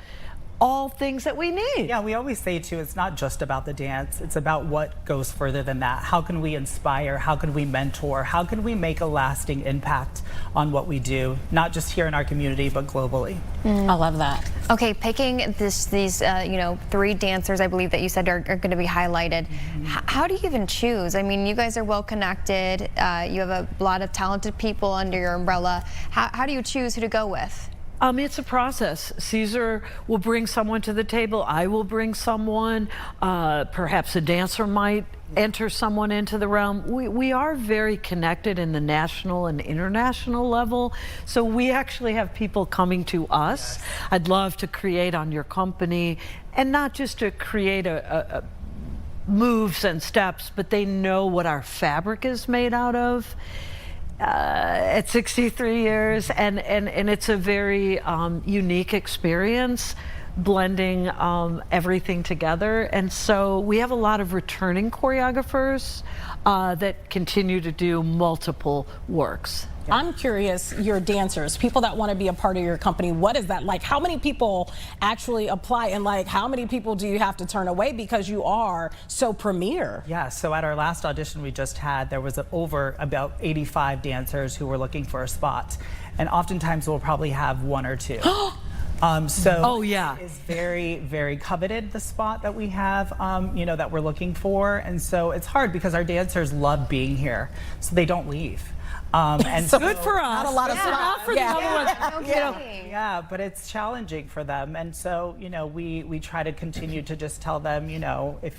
All things that we need. Yeah, we always say too, it's not just about the dance, it's about what goes further than that. How can we inspire? How can we mentor? How can we make a lasting impact on what we do, not just here in our community, but globally? I love that. Okay, picking these you know, 3 dancers, I believe that you said are going to be highlighted. How do you even choose? I mean, you guys are well connected. You have a lot of talented people under your umbrella. How do you choose who to go with? It's a process. Cesar will bring someone to the table. I will bring someone. Perhaps a dancer might enter someone into the realm. We are very connected in the national and international level. So we actually have people coming to us. I'd love to create on your company, and not just to create a moves and steps, but they know what our fabric is made out of. At 63 years, and it's a very unique experience, blending everything together. And so we have a lot of returning choreographers that continue to do multiple works. I'm curious, your dancers, people that want to be a part of your company, what is that like? How many people actually apply, and like how many people do you have to turn away because you are so premier? Yeah, so at our last audition we just had, there was over about 85 dancers who were looking for a spot. And oftentimes we'll probably have 1 or 2. So it is very, very coveted, the spot that we have, you know, that we're looking for. And so it's hard because our dancers love being here, so they don't leave. And so good for us. Not a lot of not for the other ones. Yeah, but it's challenging for them. And so, you know, we try to continue to just tell them, you know, if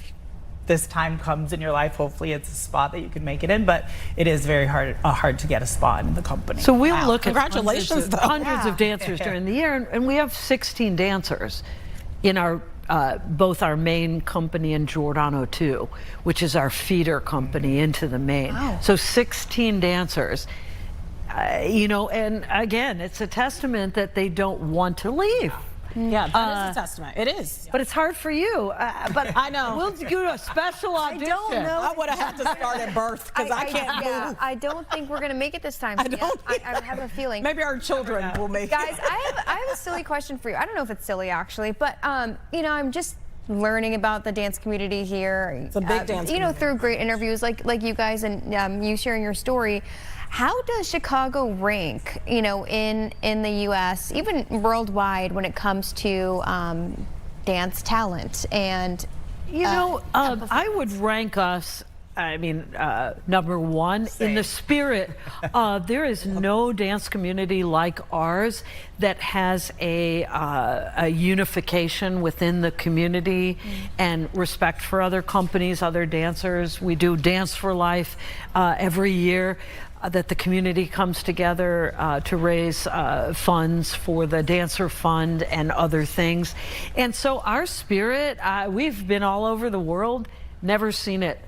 this time comes in your life, hopefully it's a spot that you can make it in, but it is very hard to get a spot in the company. So we'll look at congratulations, hundreds of dancers during the year, and we have 16 dancers in our both our main company and Giordano II, which is our feeder company into the main. Wow. So 16 dancers, you know, and again, it's a testament that they don't want to leave. Yeah, that is a testament. It is. But it's hard for you. But I know. We'll do a special audition. I don't know. I would have had to start at birth because I can't move. I don't think we're going to make it this time. I have a feeling. Maybe our children will make it. Guys, I have a silly question for you. I don't know if it's silly actually, but you know, I'm just learning about the dance community here. It's a big dance you know, community. through great interviews like you guys and you sharing your story. How does Chicago rank, you know, in the U.S., even worldwide, when it comes to dance talent? And you know, I would rank us, I mean, #1 in the spirit. There is no dance community like ours that has a unification within the community and respect for other companies, other dancers. We do Dance for Life every year. That the community comes together to raise funds for the Dancer Fund and other things. And so our spirit, we've been all over the world, never seen it.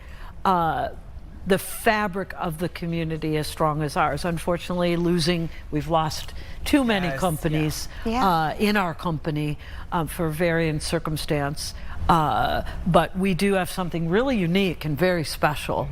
The fabric of the community as strong as ours. Unfortunately, we've lost too many companies in our company for varying circumstance. But we do have something really unique and very special.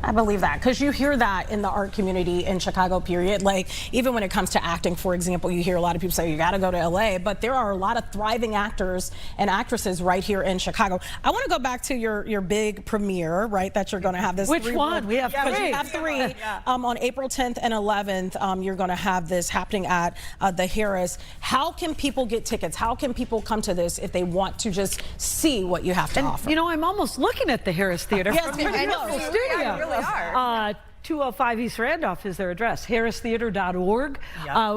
I believe that, because you hear that in the art community in Chicago, period. Like, even when it comes to acting, for example, you hear a lot of people say you got to go to LA, but there are a lot of thriving actors and actresses right here in Chicago. I want to go back to your big premiere, right, that you're going to have this. Which one? We have 3. You have 3. On April 10th and 11th, you're going to have this happening at the Harris. How can people get tickets? How can people come to this if they want to just see what you have to offer? You know, I'm almost looking at the Harris Theater. Yes, from your beautiful studio. You really are. 205 East Randolph is their address, harristheater.org.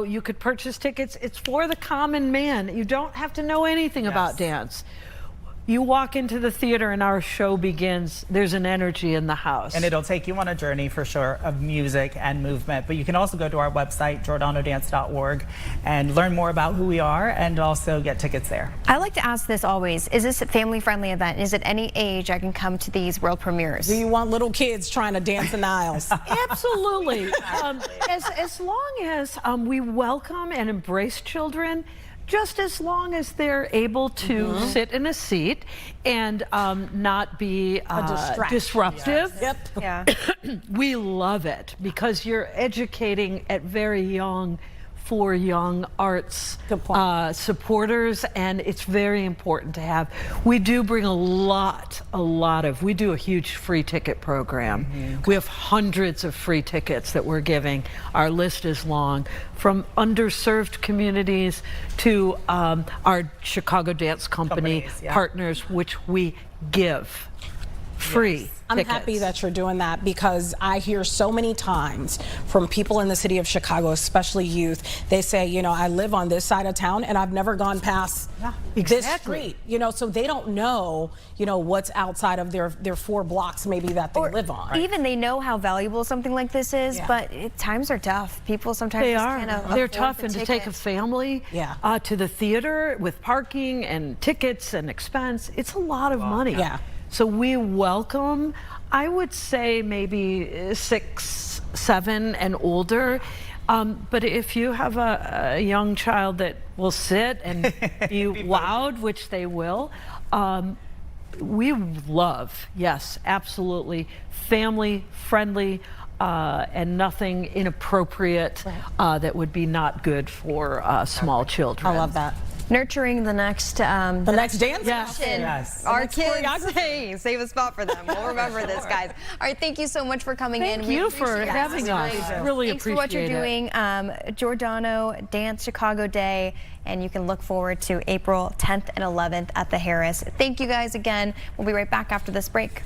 You could purchase tickets. It's for the common man. You don't have to know anything about dance. You walk into the theater and our show begins, there's an energy in the house. And it'll take you on a journey for sure of music and movement. But you can also go to our website, giordanodance.org, and learn more about who we are and also get tickets there. I like to ask this always, is this a family-friendly event? Is it any age I can come to these world premieres? Do you want little kids trying to dance in the aisles? Absolutely. As long as we welcome and embrace children, just as long as they're able to sit in a seat and not be disruptive. Yep. Yeah. We love it because you're educating at very young for young arts supporters, and it's very important to have. We do bring we do a huge free ticket program. We have hundreds of free tickets that we're giving. Our list is long, from underserved communities to our Chicago Dance Company partners, which we give free. I'm happy that you're doing that because I hear so many times from people in the city of Chicago, especially youth, they say, you know, I live on this side of town and I've never gone past this street, you know, so they don't know, you know, what's outside of their 4 blocks maybe that they live on. Even they know how valuable something like this is, but times are tough. People sometimes they're tough, and to take a family to the theater with parking and tickets and expense, it's a lot of money. So we welcome, I would say maybe 6, 7 and older. But if you have a young child that will sit and be wowed, which they will, we love, yes, absolutely, family friendly and nothing inappropriate that would be not good for small children. I love that. Nurturing the next dance yes. Our kids, hey, save a spot for them. We'll remember this, guys. All right, thank you so much for coming in. Thank you for having us. Really Thanks for what you're doing. Giordano Dance Chicago Day, and you can look forward to April 10th and 11th at the Harris. Thank you guys again. We'll be right back after this break.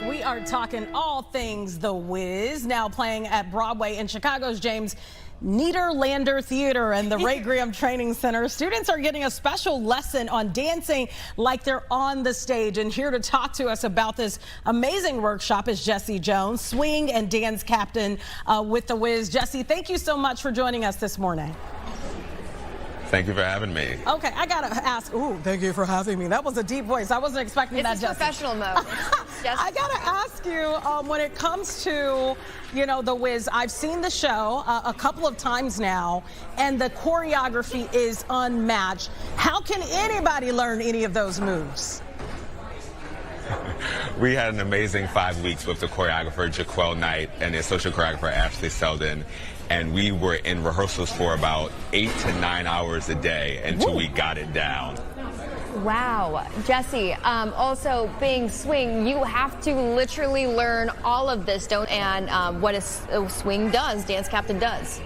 We are talking all things The Wiz, now playing at Broadway in Chicago's James Nederlander Theater and the Ray Graham Training Center. Students are getting a special lesson on dancing like they're on the stage. And here to talk to us about this amazing workshop is Jesse Jones, swing and dance captain with The Wiz. Jesse, thank you so much for joining us this morning. Thank you for having me. Okay, I gotta ask. Ooh, thank you for having me. That was a deep voice. I wasn't expecting that, Jesse. It's professional mode. I got to ask you, when it comes to, The Wiz, I've seen the show a couple of times now, and the choreography is unmatched. How can anybody learn any of those moves? We had an amazing 5 weeks with the choreographer Jaquel Knight and the associate choreographer Ashley Selden, and we were in rehearsals for about 8 to 9 hours a day until we got it down. Wow. Jesse, also being swing, you have to literally learn all of this, and what a swing does, dance captain does.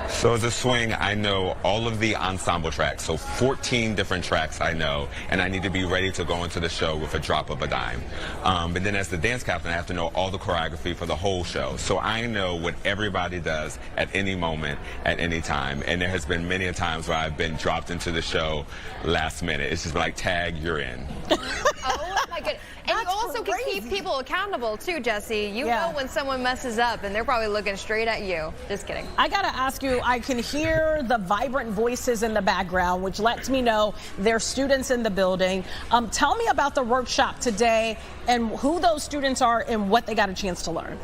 So as a swing, I know all of the ensemble tracks, so 14 different tracks I know, and I need to be ready to go into the show with a drop of a dime. But then as the dance captain, I have to know all the choreography for the whole show. So I know what everybody does at any moment, at any time. And there has been many a times where I've been dropped into the show last minute. It's just been like, tag, you're in. Oh my goodness. And you also can keep people accountable too, Jesse. You know when someone messes up and they're probably looking straight at you. Just kidding. I got to ask you, I can hear the vibrant voices in the background, which lets me know there are students in the building. Tell me about the workshop today and who those students are and what they got a chance to learn.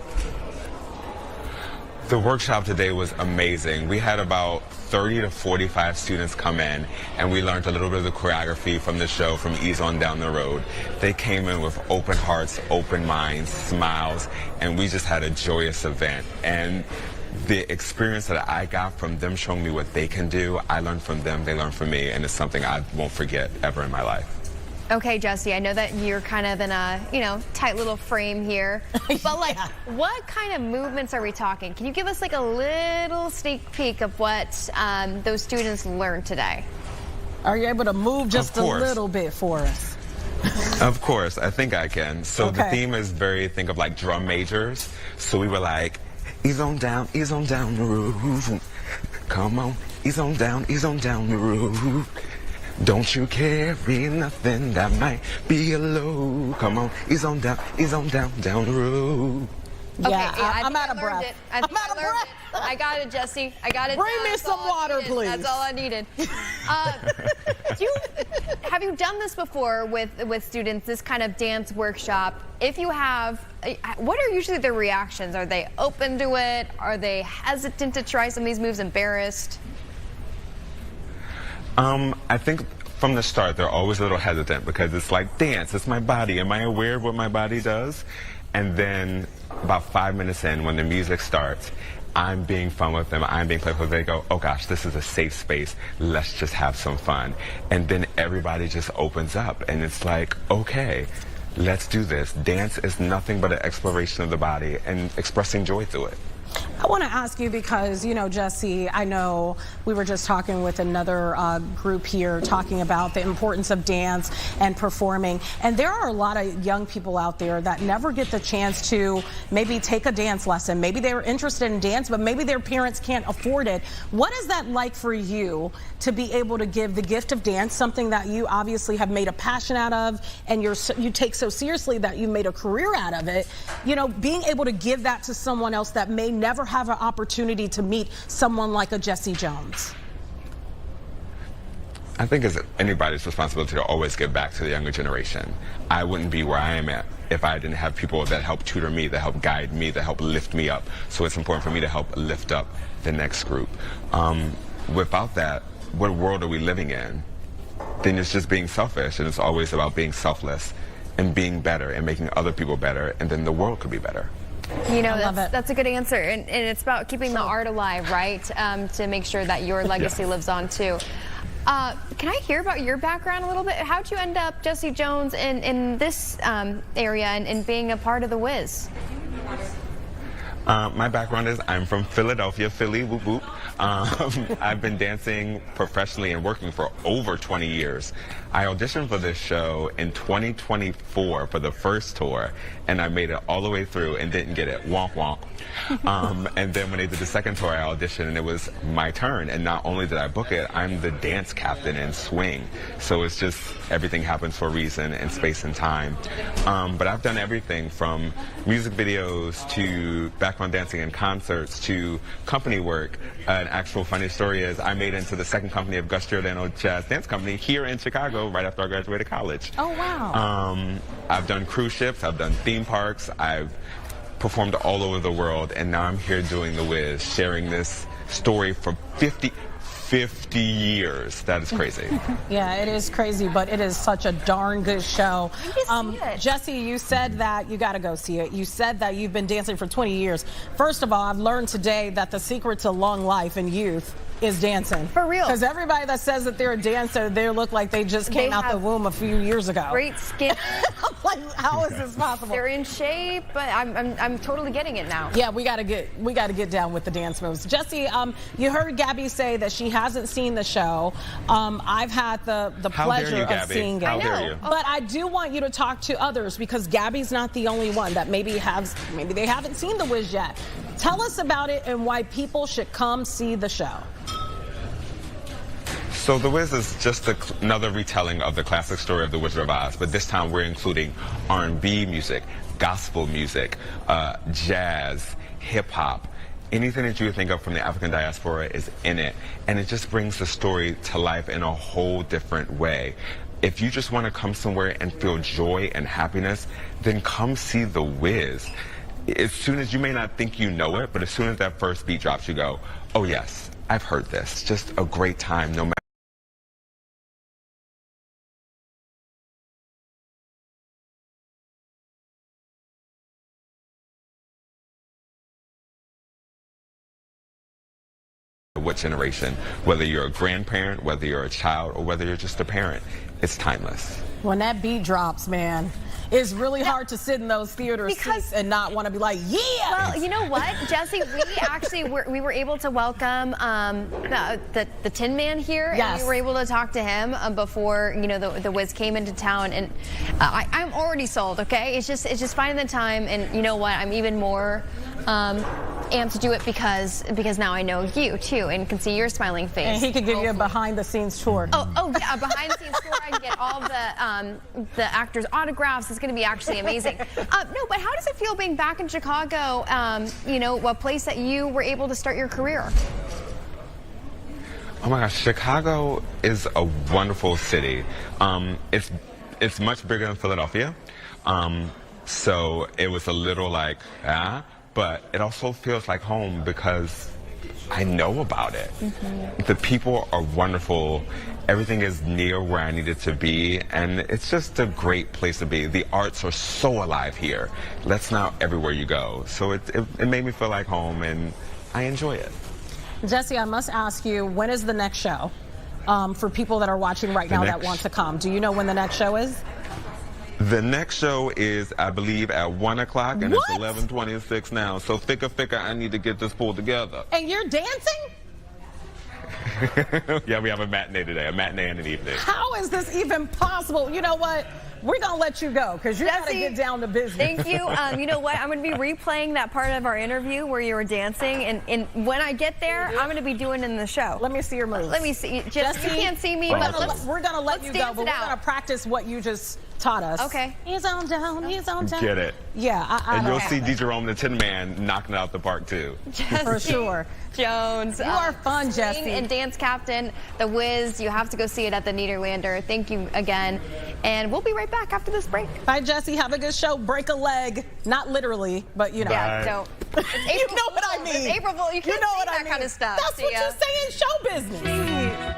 The workshop today was amazing. We had about 30 to 45 students come in, and we learned a little bit of the choreography from the show from Ease On Down the Road. They came in with open hearts, open minds, smiles, and we just had a joyous event. And the experience that I got from them showing me what they can do, I learned from them, they learned from me, and it's something I won't forget ever in my life. Okay, Jesse, I know that you're kind of in a, tight little frame here, but like, what kind of movements are we talking? Can you give us like a little sneak peek of what those students learned today? Are you able to move just a little bit for us? Of course, I think I can. So the theme is think of like drum majors. So we were like, ease on down the road. Come on, ease on down the road. Don't you carry nothing that might be a load. Come on, ease on down the road. Yeah, I'm out of breath. I'm out of breath. I got it, Jesse. I got it. Bring me some water, please. That's all I needed. Have you done this before with students, this kind of dance workshop? If you have, what are usually their reactions? Are they open to it? Are they hesitant to try some of these moves, embarrassed? I think from the start, they're always a little hesitant because it's like, dance, it's my body. Am I aware of what my body does? And then about 5 minutes in, when the music starts, I'm being fun with them, I'm being playful. They go, oh gosh, this is a safe space. Let's just have some fun. And then everybody just opens up and it's like, okay, let's do this. Dance is nothing but an exploration of the body and expressing joy through it. I want to ask you because, Jesse, I know we were just talking with another group here talking about the importance of dance and performing. And there are a lot of young people out there that never get the chance to maybe take a dance lesson. Maybe they're interested in dance, but maybe their parents can't afford it. What is that like for you to be able to give the gift of dance, something that you obviously have made a passion out of and you take so seriously that you made a career out of it, being able to give that to someone else that may never have an opportunity to meet someone like a Jesse Jones? I think it's anybody's responsibility to always give back to the younger generation. I wouldn't be where I am at if I didn't have people that help tutor me, that help guide me, that help lift me up. So it's important for me to help lift up the next group. Without that, what world are we living in? Then it's just being selfish, and it's always about being selfless and being better and making other people better, and then the world could be better. That's a good answer, and it's about keeping the art alive, right? To make sure that your legacy lives on too. Can I hear about your background a little bit? How'd you end up, Jesse Jones, in this area and being a part of the Wiz? My background is I'm from Philadelphia, Philly, whoop whoop. I've been dancing professionally and working for over 20 years. I auditioned for this show in 2024 for the first tour, and I made it all the way through and didn't get it. Wonk wonk. And then when they did the second tour, I auditioned and it was my turn. And not only did I book it, I'm the dance captain in swing. So it's just everything happens for a reason in space and time. But I've done everything from music videos to background from dancing in concerts to company work. An actual funny story is I made into the second company of Gus Giordano Jazz Dance Company here in Chicago right after I graduated college. Oh, wow. I've done cruise ships, I've done theme parks, I've performed all over the world, and now I'm here doing The Wiz, sharing this story for 50 years. That is crazy. Yeah, it is crazy, but it is such a darn good show. Jesse, you said that you got to go see it. You said that you've been dancing for 20 years. First of all, I've learned today that the secret to long life and youth is dancing. For real. Because everybody that says that they're a dancer, they look like they just came out the womb a few years ago. Great skin. Like, how is this possible? They're in shape, but I'm totally getting it now. Yeah, we gotta get down with the dance moves. Jesse, you heard Gabby say that she hasn't seen the show. I've had the pleasure of seeing it. How dare you? But I do want you to talk to others because Gabby's not the only one that maybe they haven't seen The Wiz yet. Tell us about it and why people should come see the show. So The Wiz is just another retelling of the classic story of The Wizard of Oz, but this time we're including R&B music, gospel music, jazz, hip-hop. Anything that you would think of from the African diaspora is in it, and it just brings the story to life in a whole different way. If you just want to come somewhere and feel joy and happiness, then come see The Wiz. As soon as you may not think you know it, but as soon as that first beat drops, you go, oh yes, I've heard this. Just a great time, no matter what generation, whether you're a grandparent, whether you're a child, or whether you're just a parent. It's timeless. When that beat drops, man, it's really hard to sit in those theater seats and not want to be like, yeah! Well, you know what, Jesse, we actually were able to welcome the Tin Man here. Yes. And we were able to talk to him before, you know, the Wiz came into town, and I'm already sold, okay? It's just finding the time, and you know what, I'm even more amped to do it because now I know you too and can see your smiling face. And he could give you a behind-the-scenes tour. Oh yeah, a behind-the-scenes tour. I can get all the actors' autographs. It's going to be actually amazing. No, but how does it feel being back in Chicago? You know, a place that you were able to start your career. Oh my gosh, Chicago is a wonderful city. It's much bigger than Philadelphia, so it was a little like but it also feels like home because I know about it. Mm-hmm. The people are wonderful. Everything is near where I need it to be, and it's just a great place to be. The arts are so alive here. That's not everywhere you go. So it made me feel like home, and I enjoy it. Jesse, I must ask you, when is the next show? For people that are watching right now that want to come, do you know when the next show is? The next show is, I believe, at 1 o'clock, and it's 11:26 now. So thicker, I need to get this pulled together. And you're dancing? Yeah, we have a matinee today, a matinee and an evening. How is this even possible? You know what? We're going to let you go because you got to get down to business. Thank you. You know what? I'm going to be replaying that part of our interview where you were dancing. And when I get there, I'm going to be doing it in the show. Let me see your moves. Let me see. Jesse, you can't see me, but we're going to let you go, but we're going to practice what you just taught us. Okay. He's on down. He's on down. Get it. Yeah. And you'll see D. Jerome the Tin Man knocking it out the park, too. Jesse For sure. Jones. You are fun, Jesse. And dance captain, The Wiz. You have to go see it at the Nederlander. Thank you again. And we'll be right back after this break. Bye, Jesse. Have a good show. Break a leg. Not literally, but you know. Yeah, don't. It's April You know what I mean. It's April Fool. You can't say that kind of stuff. That's what you say in show business.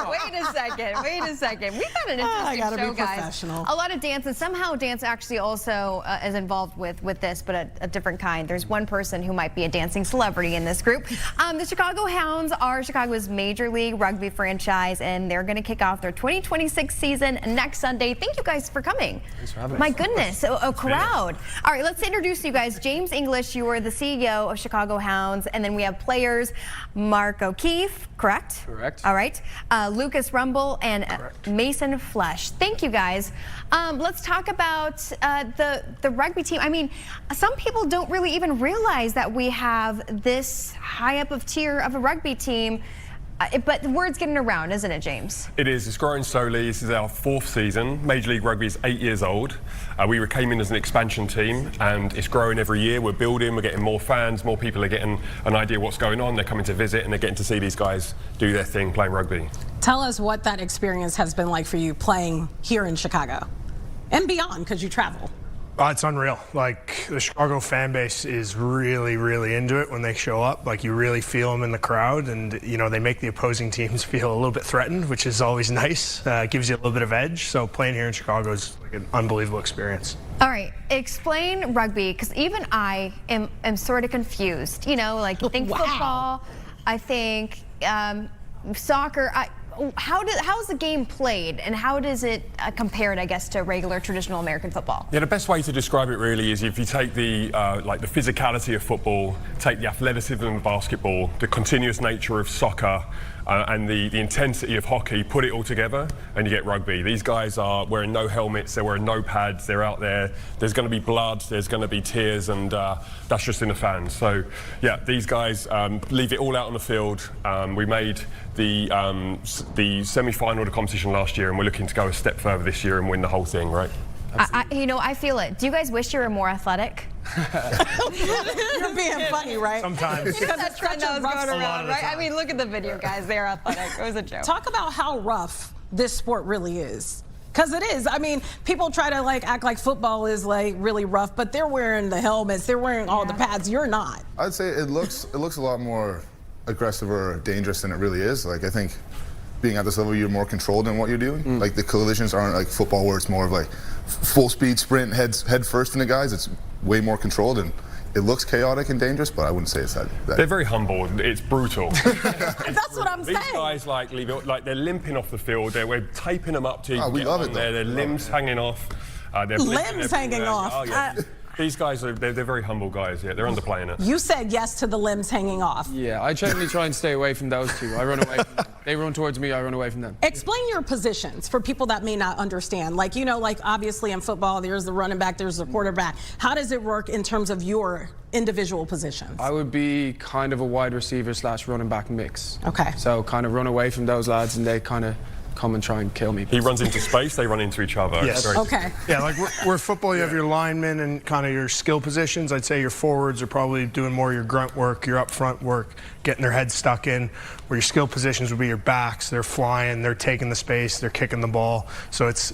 Wait a second. We've had an interesting show, guys. A lot of dance, and somehow dance actually also is involved with this, but a different kind. There's one person who might be a dancing celebrity in this group. The Chicago Hounds are Chicago's Major League Rugby franchise, and they're going to kick off their 2026 season next Sunday. Thank you guys for coming. Thanks for having us. My goodness, a crowd. All right, let's introduce you guys. James English, you are the CEO of Chicago Hounds, and then we have players Mark O'Keefe, correct? Correct. All right. Lucas Rumble and Mason Flesh. Thank you, guys. Let's talk about the rugby team. I mean, some people don't really even realize that we have this high up of tier of a rugby team. But the word's getting around, isn't it, James? It is. It's growing slowly. This is our 4th season. Major League Rugby is 8 years old. We came in as an expansion team, and it's growing every year. We're building, we're getting more fans, more people are getting an idea what's going on. They're coming to visit, and they're getting to see these guys do their thing, playing rugby. Tell us what that experience has been like for you playing here in Chicago and beyond, because you travel. It's unreal. Like, the Chicago fan base is really, really into it when they show up. Like, you really feel them in the crowd, and, you know, they make the opposing teams feel a little bit threatened, which is always nice. It gives you a little bit of edge. So playing here in Chicago is like an unbelievable experience. All right, explain rugby, because even I am sort of confused. You know, like, I think football, I think soccer. How's the game played, and how does it compared, I guess, to regular traditional American football? Yeah, the best way to describe it really is if you take the like the physicality of football, take the athleticism of basketball, the continuous nature of soccer, and the intensity of hockey, put it all together, and you get rugby. These guys are wearing no helmets, they're wearing no pads, they're out there. There's going to be blood, there's going to be tears, and that's just in the fans. So, yeah, these guys leave it all out on the field. We made the semi-final of the competition last year, and we're looking to go a step further this year and win the whole thing, right? You know, I feel it. Do you guys wish you were more athletic? You're being funny, right? Sometimes. You know that trend that was going around, right? I mean, look at the video, guys. They're athletic. It was a joke. Talk about how rough this sport really is. Because it is. I mean, people try to like act like football is like really rough, but they're wearing the helmets, they're wearing all the pads. You're not. I'd say it looks a lot more aggressive or dangerous than it really is. Like, I think being at this level, you're more controlled in what you're doing. Like, the collisions aren't like football where it's more of like full speed sprint, head first in the guys. It's way more controlled, and it looks chaotic and dangerous, but I wouldn't say it's that. They're very humble. It's brutal. That's what I'm saying. These guys like leave it, like they're limping off the field. We're taping them up to we love it, though. Their limbs hanging off. Their limbs hanging off. Oh, yeah. These guys they're very humble guys. Yeah, they're underplaying it. You said yes to the limbs hanging off. Yeah, I generally try and stay away from those two. I run away from them. They run towards me, I run away from them. Explain your positions for people that may not understand. Like, you know, like obviously in football, there's the running back, there's the quarterback. How does it work in terms of your individual positions? I would be kind of a wide receiver / running back mix. Okay. So kind of run away from those lads, and they kind of come and try and kill me. He runs into space, they run into each other. Yes. Okay. Yeah, like where football, you have your linemen and kind of your skill positions. I'd say your forwards are probably doing more your grunt work, your up front work, getting their heads stuck in. Where your skill positions would be your backs. They're flying, they're taking the space, they're kicking the ball. So it's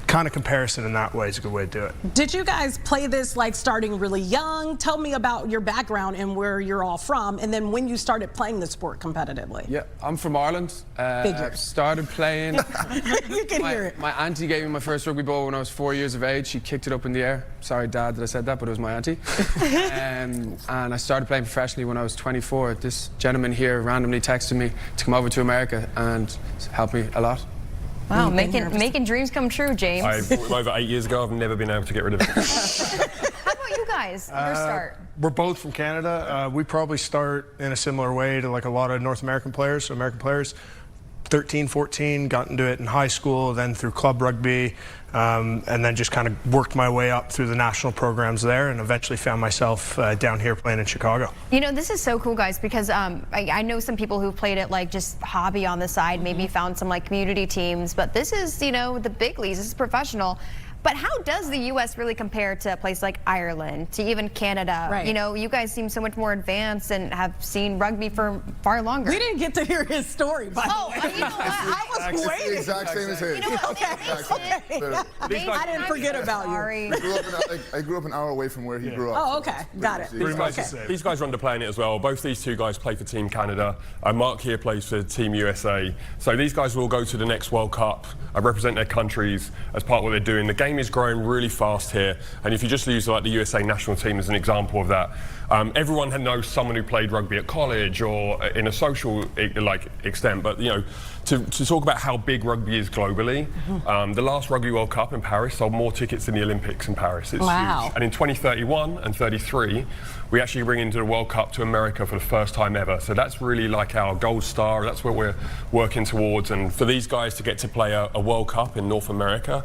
kind of comparison in that way is a good way to do it. Did you guys play this like starting really young? Tell me about your background and where you're all from, and then when you started playing the sport competitively. Yeah, I'm from Ireland. Figures. Started playing. You can hear it. My auntie gave me my first rugby ball when I was 4 years of age. She kicked it up in the air. Sorry, Dad, that I said that, but it was my auntie. And I started playing professionally when I was 24. This gentleman here randomly texted me to come over to America and helped me a lot. Wow, making dreams come true, James. Over 8 years ago, I've never been able to get rid of it. How about you guys? Your start. We're both from Canada. We probably start in a similar way to like a lot of North American players. So American players, 13, 14, got into it in high school, then through club rugby, and then just kind of worked my way up through the national programs there, and eventually found myself down here playing in Chicago. You know, this is so cool, guys, because I know some people who've played it like just hobby on the side, maybe found some like community teams, but this is, you know, the big leagues, this is professional. But how does the U.S. really compare to a place like Ireland, to even Canada? Right. You know, you guys seem so much more advanced and have seen rugby for far longer. We didn't get to hear his story, by the way. You know what? I was the exact same as his. You know what? I didn't forget about you. I grew up an hour away from where he grew up. Oh, okay. Got it. These guys are underplaying it as well. Both these two guys play for Team Canada. Mark here plays for Team USA. So these guys will go to the next World Cup, represent their countries as part of what they're doing. The game is growing really fast here. And if you just use like the USA national team as an example of that, everyone knows someone who played rugby at college or in a social extent. But you know, to talk about how big rugby is globally, the last Rugby World Cup in Paris sold more tickets than the Olympics in Paris. It's huge. And in 2031 and 33, we actually bring into the World Cup to America for the first time ever. So that's really like our gold star. That's what we're working towards. And for these guys to get to play a World Cup in North America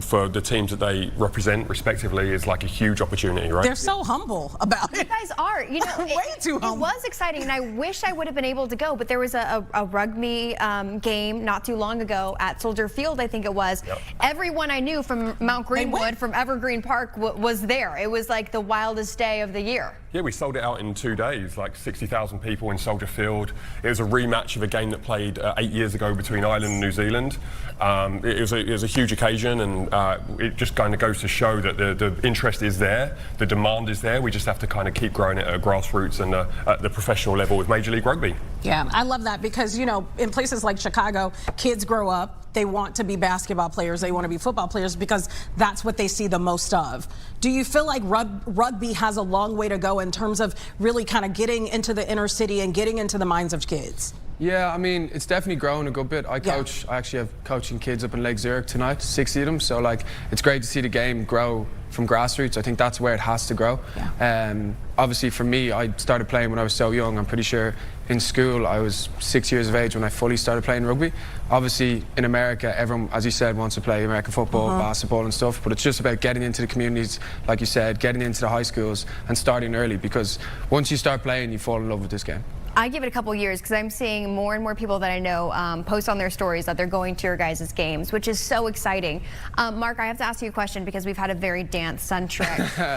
for the teams that they represent respectively is like a huge opportunity, right? They're so humble about it. You guys are. You know, it was exciting, and I wish I would have been able to go, but there was a rugby game not too long ago at Soldier Field, I think it was. Yep. Everyone I knew from Mount Greenwood, from Evergreen Park, was there. It was like the wildest day of the year. Yeah, we sold it out in 2 days, like 60,000 people in Soldier Field. It was a rematch of a game that played 8 years ago between Ireland and New Zealand. It was a huge occasion, and it just kind of goes to show that the interest is there, the demand is there. We just have to kind of keep growing it at grassroots and at the professional level with Major League Rugby. Yeah, I love that because, you know, in places like Chicago, kids grow up, they want to be basketball players, they want to be football players because that's what they see the most of. Do you feel like rugby has a long way to go in terms of really kind of getting into the inner city and getting into the minds of kids? Yeah, I mean, it's definitely grown a good bit. I actually have coaching kids up in Lake Zurich tonight, 60 of them. So, like, it's great to see the game grow from grassroots. I think that's where it has to grow. Yeah. Obviously, for me, I started playing when I was so young. I'm pretty sure in school I was 6 years of age when I fully started playing rugby. Obviously, in America, everyone, as you said, wants to play American football, basketball and stuff, but it's just about getting into the communities, like you said, getting into the high schools and starting early, because once you start playing, you fall in love with this game. I give it a couple years because I'm seeing more and more people that I know post on their stories that they're going to your guys' games, which is so exciting. Mark, I have to ask you a question because we've had a very dance-centric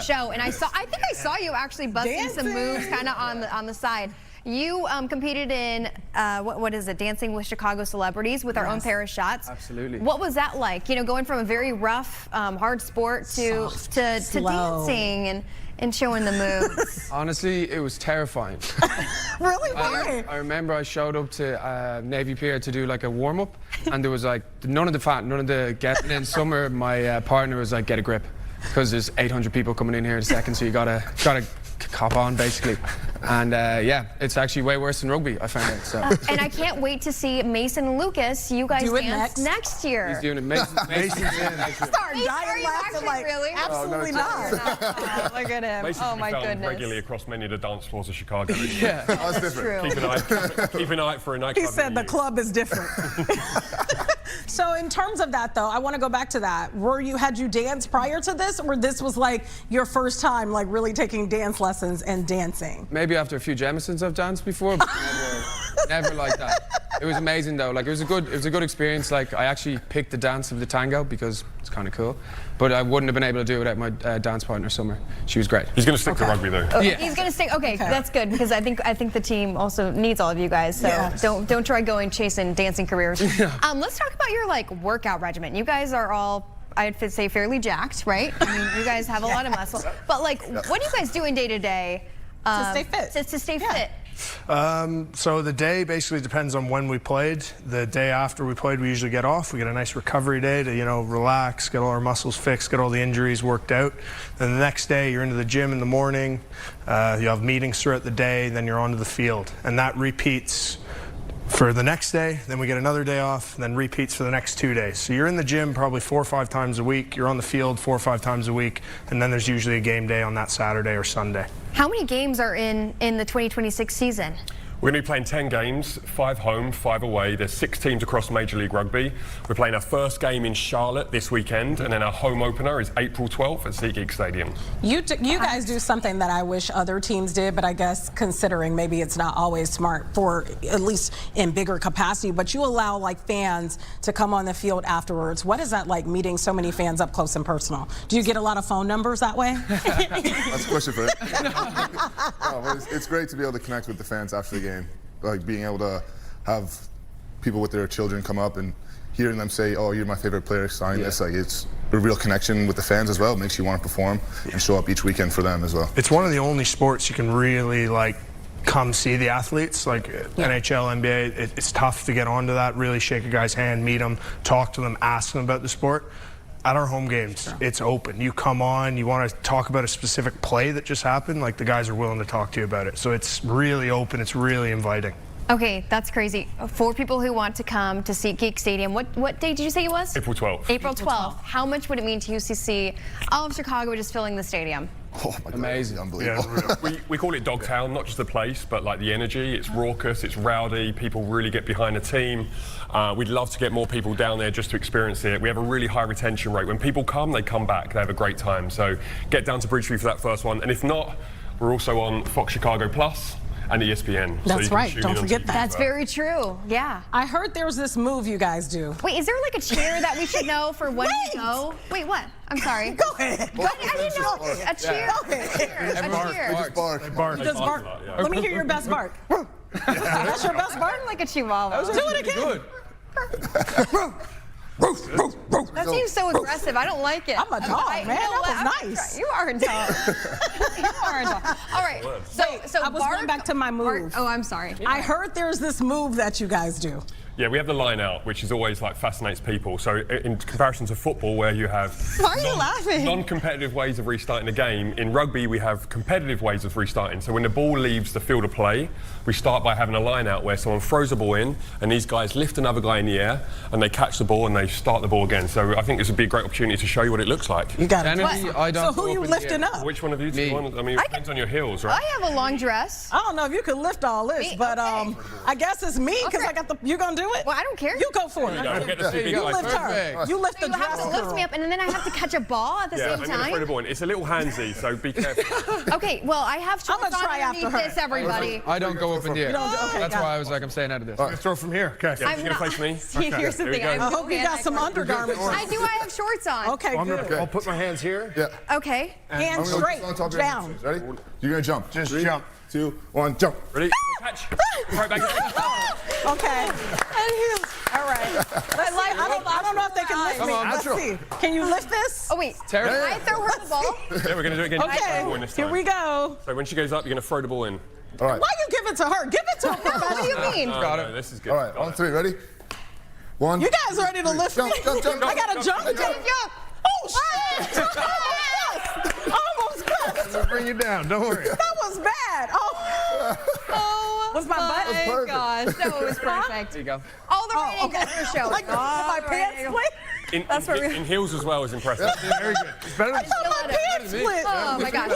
show, and I think I saw you actually busting some moves kind of on the side. You competed in, what is it, Dancing with Chicago Celebrities with our own pair of shots. Absolutely. What was that like? You know, going from a very rough, hard sport to dancing and showing the moves. Honestly, it was terrifying. Really? Why? I remember I showed up to Navy Pier to do like a warm-up, and there was like none of the guests. And then summer, my partner was like, get a grip, because there's 800 people coming in here in a second, so you gotta cop on, basically. And yeah, it's actually way worse than rugby, I found out. So. And I can't wait to see Mason and Lucas, you guys dance next year. He's doing it. Mason's in next year. Start dying laughing like, really? absolutely not. Look at him. Mason's oh my goodness. regularly across many of the dance floors of Chicago. Yeah, that's true. Keep an eye out for a nightclub. He said the club is different. So in terms of that, though, I want to go back to that. Had you danced prior to this, or this was like your first time, like really taking dance lessons and dancing? Maybe after a few Jamisons I've danced before, but never like that. It was amazing though. Like it was a good experience. Like I actually picked the dance of the tango because it's kind of cool, but I wouldn't have been able to do it without my dance partner Summer. She was great. He's going to stick to rugby though. Yeah. He's going to stick. Okay, that's good because I think the team also needs all of you guys. So don't try going chasing dancing careers. Let's talk about your like workout regimen. You guys are all, I'd say, fairly jacked, right? I mean, you guys have a lot of muscle. But like, what are you guys doing day to day to stay fit? To stay fit. So the day basically depends on when we played. The day after we played, we usually get off. We get a nice recovery day to, you know, relax, get all our muscles fixed, get all the injuries worked out. Then the next day, you're into the gym in the morning. You have meetings throughout the day, then you're onto the field. And that repeats for the next day, then we get another day off, and then repeats for the next 2 days. So you're in the gym probably 4 or 5 times a week, you're on the field 4 or 5 times a week, and then there's usually a game day on that Saturday or Sunday. How many games are in the 2026 season? We're going to be playing 10 games, 5 home, 5 away. There's 6 teams across Major League Rugby. We're playing our first game in Charlotte this weekend, and then our home opener is April 12th at SeatGeek Stadium. You guys do something that I wish other teams did, but I guess considering maybe it's not always smart for, at least in bigger capacity, but you allow like fans to come on the field afterwards. What is that like, meeting so many fans up close and personal? Do you get a lot of phone numbers that way? That's a question for it. No, but it's great to be able to connect with the fans after the game. Like being able to have people with their children come up and hearing them say, "Oh, you're my favorite player, sign this," like it's a real connection with the fans as well. It makes you want to perform and show up each weekend for them as well. It's one of the only sports you can really like come see the athletes, like NHL, NBA. It's tough to get onto that, really shake a guy's hand, meet them, talk to them, ask them about the sport. At our home games, it's open. You come on, you want to talk about a specific play that just happened, like the guys are willing to talk to you about it. So it's really open, it's really inviting. Okay, that's crazy. For people who want to come to SeatGeek Stadium, what date did you say it was? April 12th. April 12th. How much would it mean to UCC, all of Chicago just filling the stadium? Oh my God, amazing. Unbelievable. We call it Dogtown, not just the place, but like the energy. It's raucous, it's rowdy, people really get behind the team. We'd love to get more people down there just to experience it. We have a really high retention rate. When people come, they come back. They have a great time. So get down to Bridgeview for that first one. And if not, we're also on Fox Chicago Plus and ESPN. That's right. Don't forget that. That's very true. Yeah. I heard there was this move you guys do. Wait, is there like a cheer that we should know for when we go? Wait, what? I'm sorry. Go ahead. I didn't know. A cheer. Go ahead. A cheer. You just bark. Let me hear your best bark. That's your best bark? Like a chihuahua. Do it again. That seems so aggressive. I don't like it. I'm a dog, man. That was nice. You are a dog. You are a dog. All right. So I was going back to my move. Oh, I'm sorry. I heard there's this move that you guys do. Yeah, we have the line out, which is always like fascinates people. So in comparison to football, where you have Why are you laughing? non-competitive ways of restarting the game, in rugby we have competitive ways of restarting. So when the ball leaves the field of play, we start by having a line out where someone throws a ball in, and these guys lift another guy in the air, and they catch the ball and they start the ball again. So I think this would be a great opportunity to show you what it looks like. You got it. So who you lifting up? Which one of you do you want? I mean, it depends on your heels, right? I have a long dress. I don't know if you can lift all this, but I guess it's me because I got the. You gonna do it? Well, I don't care. You go for it. You lift her. You lift the You have dress. to lift me up, and then I have to catch a ball at the same I'm going to throw the time. ball in. It's a little handsy, so be careful. Okay, well, I have shorts gonna try on after underneath her. this, everybody. I don't go up in the air. Okay, That's got why it. I was like, I'm staying out of this. All right, throw from here. Okay. Yeah, you're going to face me? See, here's the Here we thing. go. I hope you got some undergarments. I do. I have shorts on. Okay, good. I'll put my hands here. Yeah. Okay. Hands I'm gonna straight. on top of your Down. hands. Ready? You're gonna jump. Just 3, jump. 2, 1, jump. Ready? Catch. Right back. Okay. All right. I don't know if they can lift me. Let's see. Can you lift this? Oh, wait. Terrible. I throw her the ball? Yeah, we're going to do it again. Okay. Here we go. So when she goes up, you're going to throw the ball in. All right. Why you give it to her? Give it to her. What do you mean? Got it. This is good. All right. On 3. Ready? 1. You guys ready to lift me? Jump. I gotta jump. Jump. Oh shit! Almost cut. I'll bring you down. Don't worry. That was bad. Oh. Was my butt? That was perfect. Gosh, that was perfect. There you go. All the ratings are for show. Like, did my pants split? In heels as well is impressive. Very good. It's better I than thought my pants split. Oh my gosh.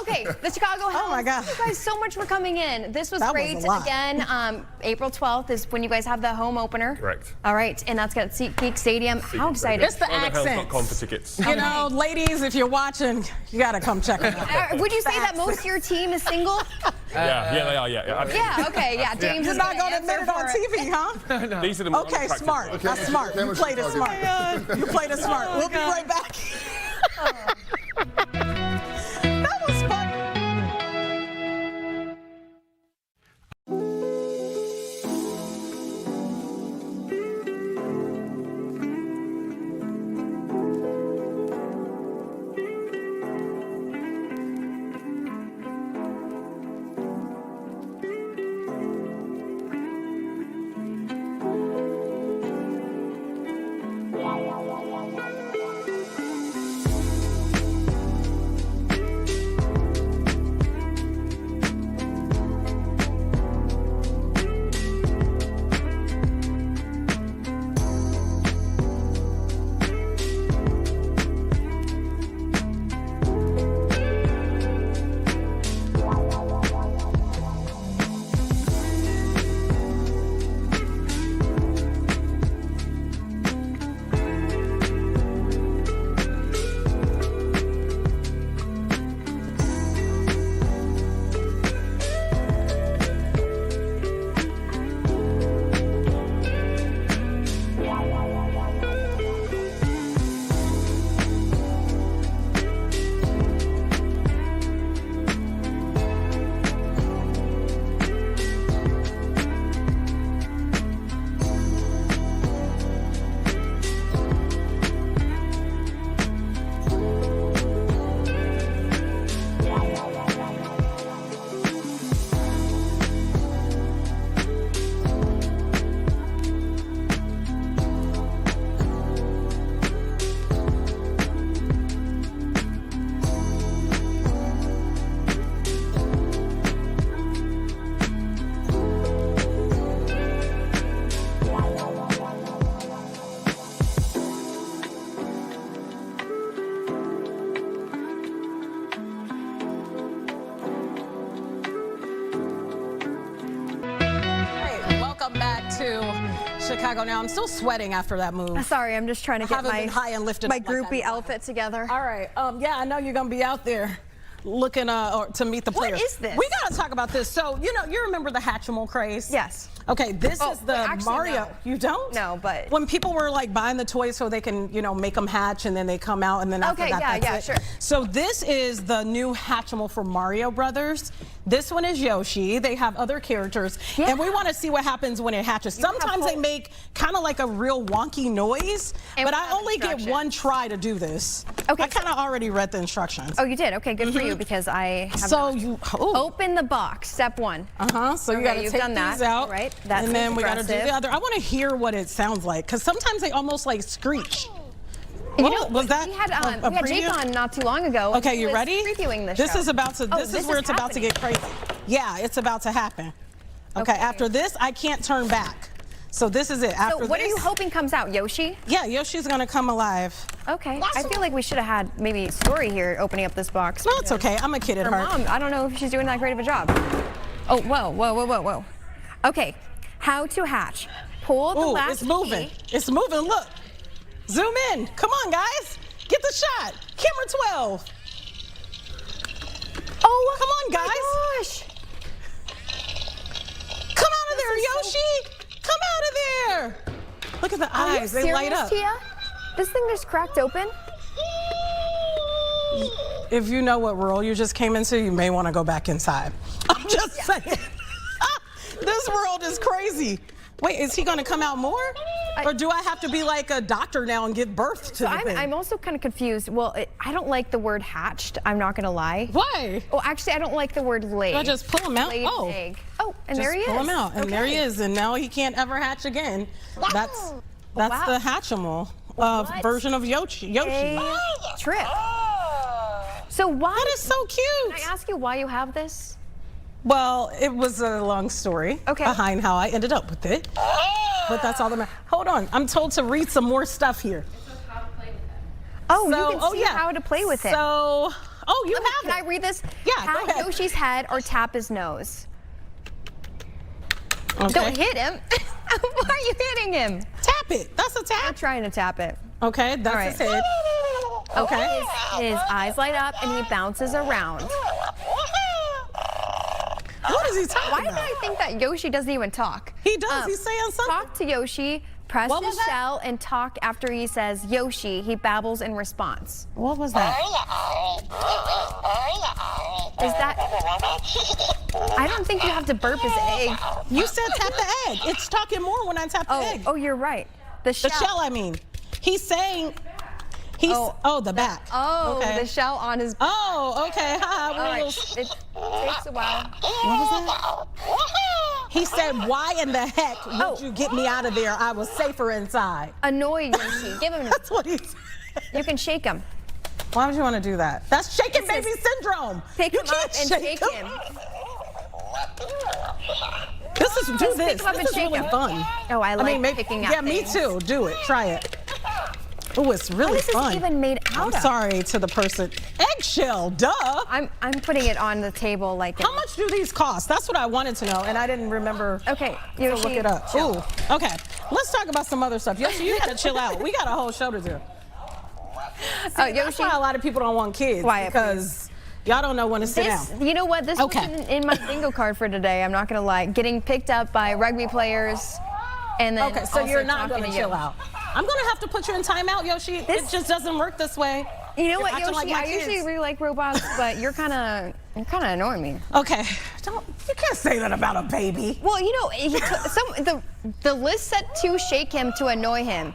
Okay, the Chicago Hounds. Oh my God. Thank you guys so much for coming in. This was That was great. a lot. Again, April 12th is when you guys have the home opener. Correct. All right, and that's at SeatGeek Stadium. How excited. It's the accents. ChicagoHounds.com for tickets. You know, ladies, if you're watching, you gotta come check it out. Would you say that most of your team is single? Yeah, they are. Yeah. Yeah, okay, yeah. James You're is not gonna gonna admit it on TV, huh? These are the more Okay, unattractive smart. ones. That's smart. You played it smart. You played it smart. We'll be right back. That was fun. Chicago Now. I'm still sweating after that move. Sorry, I'm just trying to get my high and lifted my up like groupie that. outfit together. All right. Yeah, I know you're gonna be out there looking or to meet the players. What is this? We gotta talk about this. So you remember the Hatchimal craze? Yes. Okay, this is the actually, Mario. no. You don't? No, but when people were like buying the toys so they can, make them hatch and then they come out and then after that, that's it. Sure. So this is the new Hatchimal for Mario Brothers. This one is Yoshi. They have other characters, and we want to see what happens when it hatches. Sometimes they make kind of like a real wonky noise, but I only get one try to do this. Okay. I kind of already read the instructions. Oh, you did? Okay, good for you because I have So not. you open the box. Step 1. So you got to you've take done these that. out, Right. That's and then we got to do aggressive. the other. I want to hear what it sounds like because sometimes they almost like screech. You know, was that we had a we had Jake preview? on not too long ago. and Okay, he you was ready? Previewing This show. is about to. Oh, This is where it's about to get crazy. Yeah, it's about to happen. Okay, after this, I can't turn back. So this is it. After So what this, are you hoping comes out, Yoshi? Yeah, Yoshi's gonna come alive. Okay. I feel like we should have had maybe Story here opening up this box. No, it's okay. I'm a kid at Her heart. mom, I don't know if she's doing that great of a job. Oh, whoa. Okay, how to hatch. Pull the last it's moving. key. It's moving. Look. Zoom in. Come on, guys. Get the shot. Camera 12. Oh, come on, guys. My gosh. Come out of there, Yoshi. Come out of there. Look at the eyes. They light up. Tia? This thing just cracked open? If you know what world you just came into, you may want to go back inside. I'm just saying. This world is crazy. Wait, is he going to come out more? Or do I have to be like a doctor now and give birth to the thing? I'm also kind of confused. Well, I don't like the word hatched. I'm not going to lie. Why? Oh, actually, I don't like the word laid. Do I just pull him out? Laid Oh. egg. Oh, and Just there he is. pull him out, and there he is, and now he can't ever hatch again. That's the Hatchimal version of Yoshi. A trip. So why? That is so cute. Can I ask you why you have this? Well, it was a long story behind how I ended up with it. But that's all that matters. Hold on. I'm told to read some more stuff here. Oh, you can see how to play with it. So, you have it. Can I read this? Yeah, Pat go ahead. Yoshi's head or tap his nose. Okay. Don't hit him. Why are you hitting him? Tap it. That's a tap. I'm trying to tap it. Okay, that's his head. Okay. His eyes light up and he bounces around. What is he talking Why about? did I think that Yoshi doesn't even talk? He does. He's saying something. Talk to Yoshi, press What his was that? shell, and talk after he says Yoshi. He babbles in response. What was that? Is that... I don't think you have to burp his egg. You said tap the egg. It's talking more when I tap the egg. Oh, you're right. The shell. The shell, I mean. He's saying... the back. Oh, okay. the shell on his... Oh, okay. All right. It takes a while. What was that? He said, why in the heck would you get me out of there? I was safer inside. Annoy Yoshi. Give him... That's what he said. You can shake him. Why would you want to do that? That's shaking baby syndrome. Pick You him up can't and shake shake him. Do Just this. pick him up and This is shake really him. fun. Oh, I like picking up Yeah, me things. too. Do it. Try it. Oh, it's really What is fun. this even made out I'm of? sorry to the person. Eggshell, duh. I'm putting it on the table like... How much do these cost? That's what I wanted to know, and I didn't remember Okay, to Yoshi, look it up. chill. Ooh, okay. Let's talk about some other stuff. Yoshi, you gotta chill out. We got a whole show to do. See, that's why a lot of people don't want kids, Quiet, because y'all don't know when to sit down. You know what? This was in my bingo card for today. I'm not going to lie. Getting picked up by rugby players, and then Okay, so also you're not talking going to you. chill out. I'm going to have to put you in timeout, Yoshi. It just doesn't work this way. You know You're what, acting Yoshi? like my I usually kids. really like robots, but you're kind of annoying me. Okay, you can't say that about a baby. Well, you know, the list said to shake him to annoy him.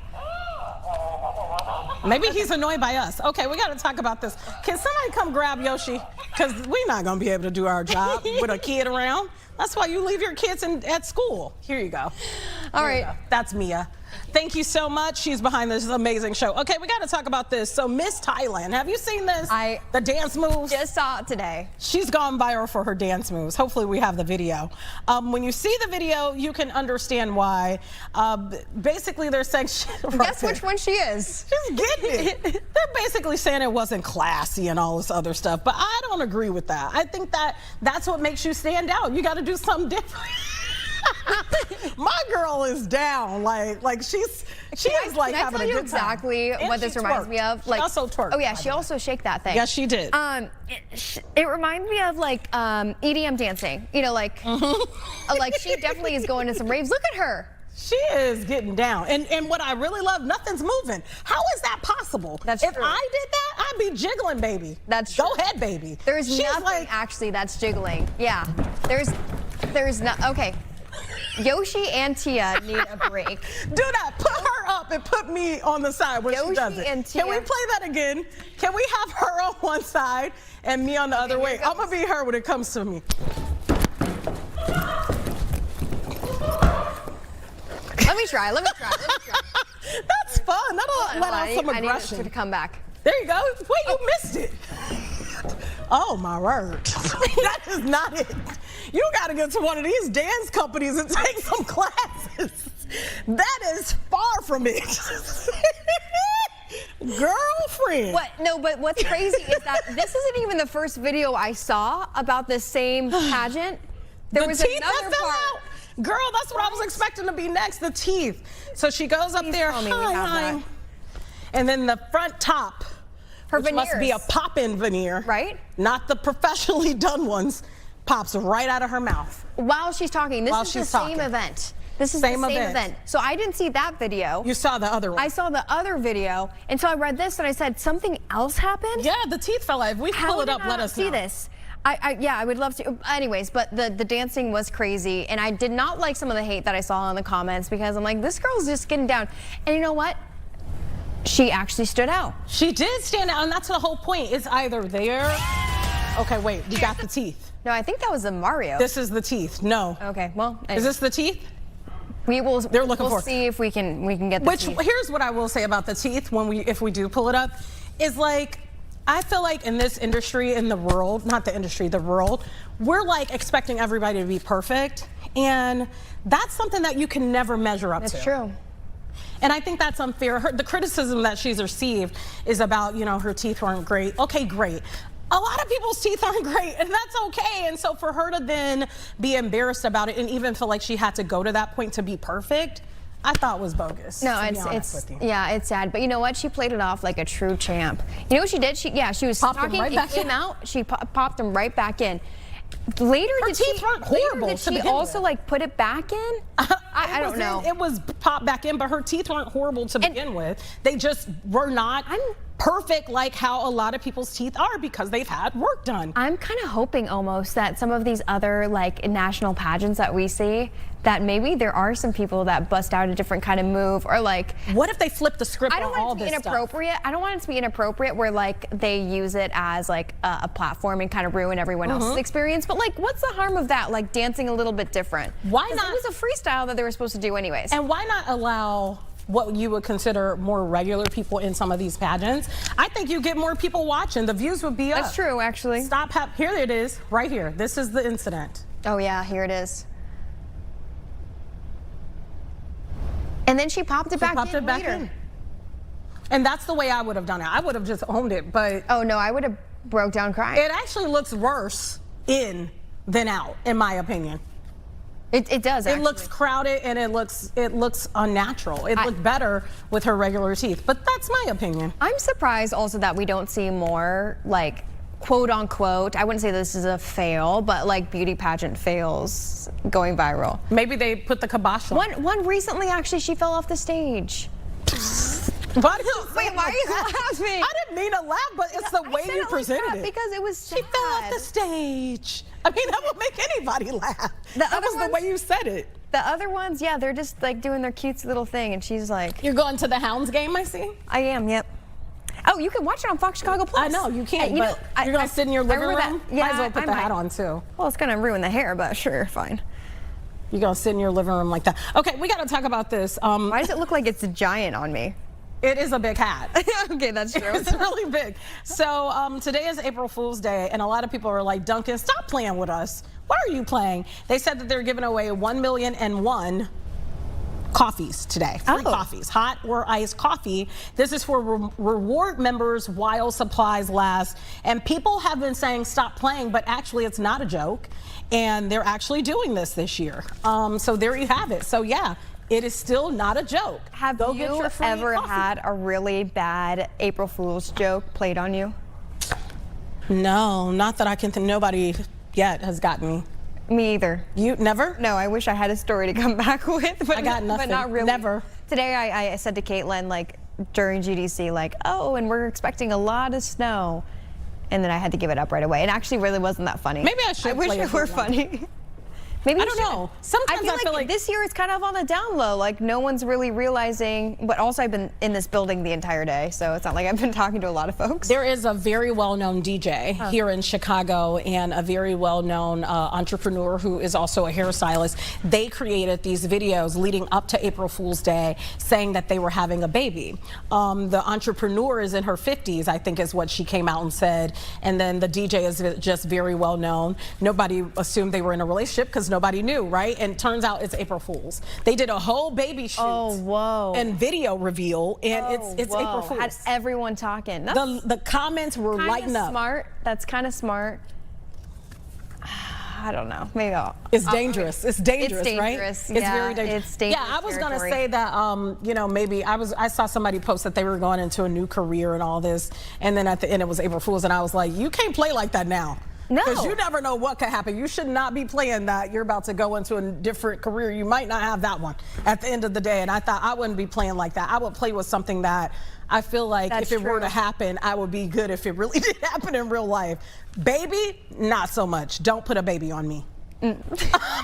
Maybe he's annoyed by us. Okay, we got to talk about this. Can somebody come grab Yoshi? Because we're not going to be able to do our job with a kid around. That's why you leave your kids at school. Here you go. All right. That's Mia. Thank you so much. She's behind this amazing show. Okay, we got to talk about this. So Miss Thailand, have you seen this? The dance moves? Just saw it today. She's gone viral for her dance moves. Hopefully we have the video. When you see the video, you can understand why. Basically, they're saying... Guess which one she is. She's getting it. They're basically saying it wasn't classy and all this other stuff, but I don't agree with that. I think that's what makes you stand out. You got to do something different. My girl is down. Like she is like having a good time. Can I tell you exactly what this reminds me of? Like, she also twerked. Oh yeah, she also shake that thing. Yes, she did. It reminds me of like EDM dancing. You know, like like she definitely is going to some raves. Look at her. She is getting down. And what I really love, nothing's moving. How is that possible? That's if true. I did that, I'd be jiggling, baby. That's true. Go ahead, baby. There's She's nothing like, actually that's jiggling. Yeah. There's not. Okay. Yoshi and Tia need a break. Do that. Put her up and put me on the side where she does it. And Tia. Can we play that again? Can we have her on one side and me on the other way? I'm going to be her when it comes to me. Let me try. That's fun. That'll let out some aggression. I need it to come back. There you go. Wait, you missed it. Oh, my word. That is not it. You got to get to one of these dance companies and take some classes. That is far from it. Girlfriend. What? No, but what's crazy is that this isn't even the first video I saw about this same pageant. There was teeth another that fell part. out? Girl, that's what I was expecting to be next, the teeth. So she goes up there, hi. And then the front top, which must be a pop-in veneer. Right? Not the professionally done ones, pops right out of her mouth. While she's talking. This is the same event. This is the same event. So I didn't see that video. You saw the other one. I saw the other video, and so I read this and I said, something else happened? Yeah, the teeth fell out. If we pull it up, let us know. See this. Yeah, I would love to. Anyways, but the dancing was crazy, and I did not like some of the hate that I saw in the comments because I'm like, this girl's just getting down. And you know what? She actually stood out. She did stand out, and that's the whole point. It's either there. Okay, wait, we got the teeth. No, I think that was the Mario. This is the teeth. No. Okay, well. Is this the teeth? We will. They're looking for. We'll see if we can get the teeth. Here's what I will say about the teeth if we do pull it up, is like. I feel like in this industry, in the world, not the industry, the world, we're like expecting everybody to be perfect. And that's something that you can never measure up to. That's true. And I think that's unfair. The criticism that she's received is about, her teeth weren't great. Okay, great. A lot of people's teeth aren't great, and that's okay. And so for her to then be embarrassed about it and even feel like she had to go to that point to be perfect, I thought was bogus. No, it's sad. But you know what? She played it off like a true champ. You know what she did? She was talking. It came out. She popped them right back in. Later, her teeth weren't horrible. Did she also like put it back in? I don't know. It was popped back in, but her teeth weren't horrible to begin with. They just were not perfect like how a lot of people's teeth are because they've had work done. I'm kind of hoping almost that some of these other like national pageants that we see, that maybe there are some people that bust out a different kind of move, or like, what if they flip the script on all this stuff? I don't want it to be inappropriate. I don't want it to be inappropriate where like they use it as like a platform and kind of ruin everyone else's experience. But like, what's the harm of that? Like dancing a little bit different. Why not? It was a freestyle that they were supposed to do anyways. And why not allow what you would consider more regular people in some of these pageants? I think you get more people watching. The views would be up. That's true, actually. Here it is, right here. This is the incident. Oh yeah, here it is. And then she popped it back in later. And that's the way I would have done it. I would have just owned it, but... Oh no, I would have broke down crying. It actually looks worse in than out, in my opinion. It does, actually. It looks crowded and it looks unnatural. It looked better with her regular teeth, but that's my opinion. I'm surprised also that we don't see more, like, quote unquote, I wouldn't say this is a fail, but like beauty pageant fails going viral. Maybe they put the kibosh on. One recently, actually, she fell off the stage. Why did you Wait, why are you laughing? I didn't mean to laugh, but it's the way you presented it. Because it was sad. She fell off the stage. I mean, that would make anybody laugh. That was the way you said it. The other ones, yeah, they're just like doing their cute little thing, and she's like... You're going to the Hounds game, I see? I am, yep. Oh, you can watch it on Fox Chicago Plus. I know, you can, but you're going to sit in your living room? Yeah, might as well put the hat on, too. Well, it's going to ruin the hair, but sure, fine. You're going to sit in your living room like that. Okay, we got to talk about this. Why does it look like it's a giant on me? It is a big hat. Okay, that's true. It's really big. So today is April Fool's Day, and a lot of people are like, Duncan, stop playing with us. What are you playing? They said that they're giving away 1,000,001 coffees today. Free coffees, hot or iced coffee. This is for reward members while supplies last. And people have been saying stop playing, but actually it's not a joke. And they're actually doing this year. So there you have it. So yeah, it is still not a joke. Have you ever had a really bad April Fool's joke played on you? No, not that I can think. Nobody yet has gotten me. Me either. You never? No, I wish I had a story to come back with, but I got nothing. But not really. Never. Today I said to Caitlin, like during GDC, like, oh, and we're expecting a lot of snow, and then I had to give it up right away. It actually really wasn't that funny. Maybe I should. I wish it were funny. Maybe I don't know. Sometimes I feel like this year it's kind of on the down low. Like no one's really realizing. But also I've been in this building the entire day, so it's not like I've been talking to a lot of folks. There is a very well-known DJ here in Chicago and a very well-known entrepreneur who is also a hairstylist. They created these videos leading up to April Fool's Day saying that they were having a baby. The entrepreneur is in her 50s, I think is what she came out and said. And then the DJ is just very well-known. Nobody assumed they were in a relationship because nobody knew, right? And turns out it's April Fool's. They did a whole baby shoot and video reveal, and it's April Fool's. Had everyone talking. The comments were lighting up. Smart. That's kind of smart. I don't know. Maybe it's dangerous. It's dangerous, right? It's very dangerous. It's dangerous. Yeah, I was gonna say that. You know, maybe I saw somebody post that they were going into a new career and all this, and then at the end it was April Fool's, and I was like, you can't play like that now. No. Because you never know what could happen. You should not be playing that you're about to go into a different career. You might not have that one at the end of the day. And I thought I wouldn't be playing like that. I would play with something that I feel like if it were to happen, I would be good if it really did happen in real life. Baby, not so much. Don't put a baby on me. I'm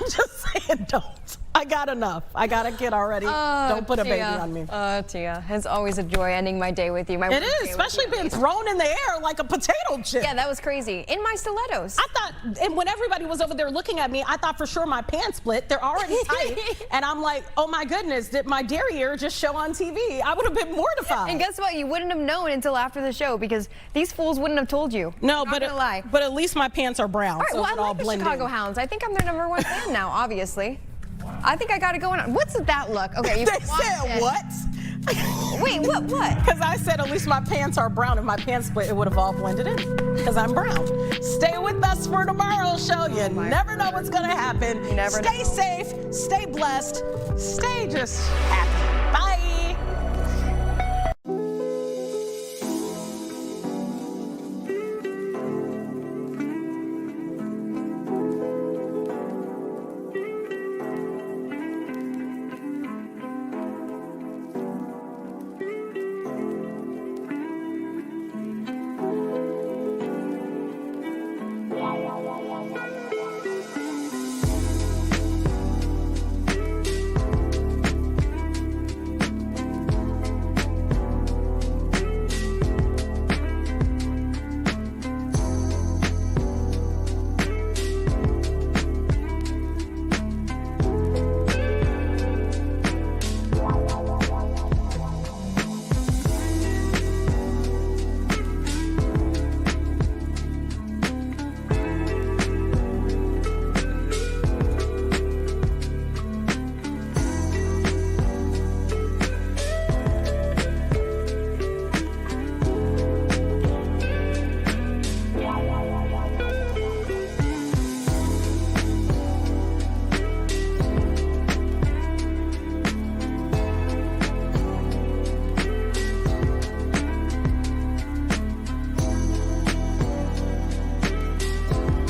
just saying, don't. I got enough. I got a kid already. Don't put a baby on me. Tia, it's always a joy ending my day with you. It is, especially being thrown in the air like a potato chip. Yeah, that was crazy. In my stilettos. I thought, and when everybody was over there looking at me, I thought for sure my pants split. They're already tight. And I'm like, oh my goodness, did my derriere just show on TV? I would have been mortified. And guess what? You wouldn't have known until after the show because these fools wouldn't have told you. No, but at least my pants are brown. All right, so well, I like the Chicago Hounds. I think I'm their #1 fan now, obviously. I think I got it going on. What's that look? Okay, they said what? Wait, what? Because I said at least my pants are brown. If my pants split, it would have all blended in because I'm brown. Stay with us for tomorrow's show. You never know what's going to happen. Stay safe, stay blessed, stay just happy.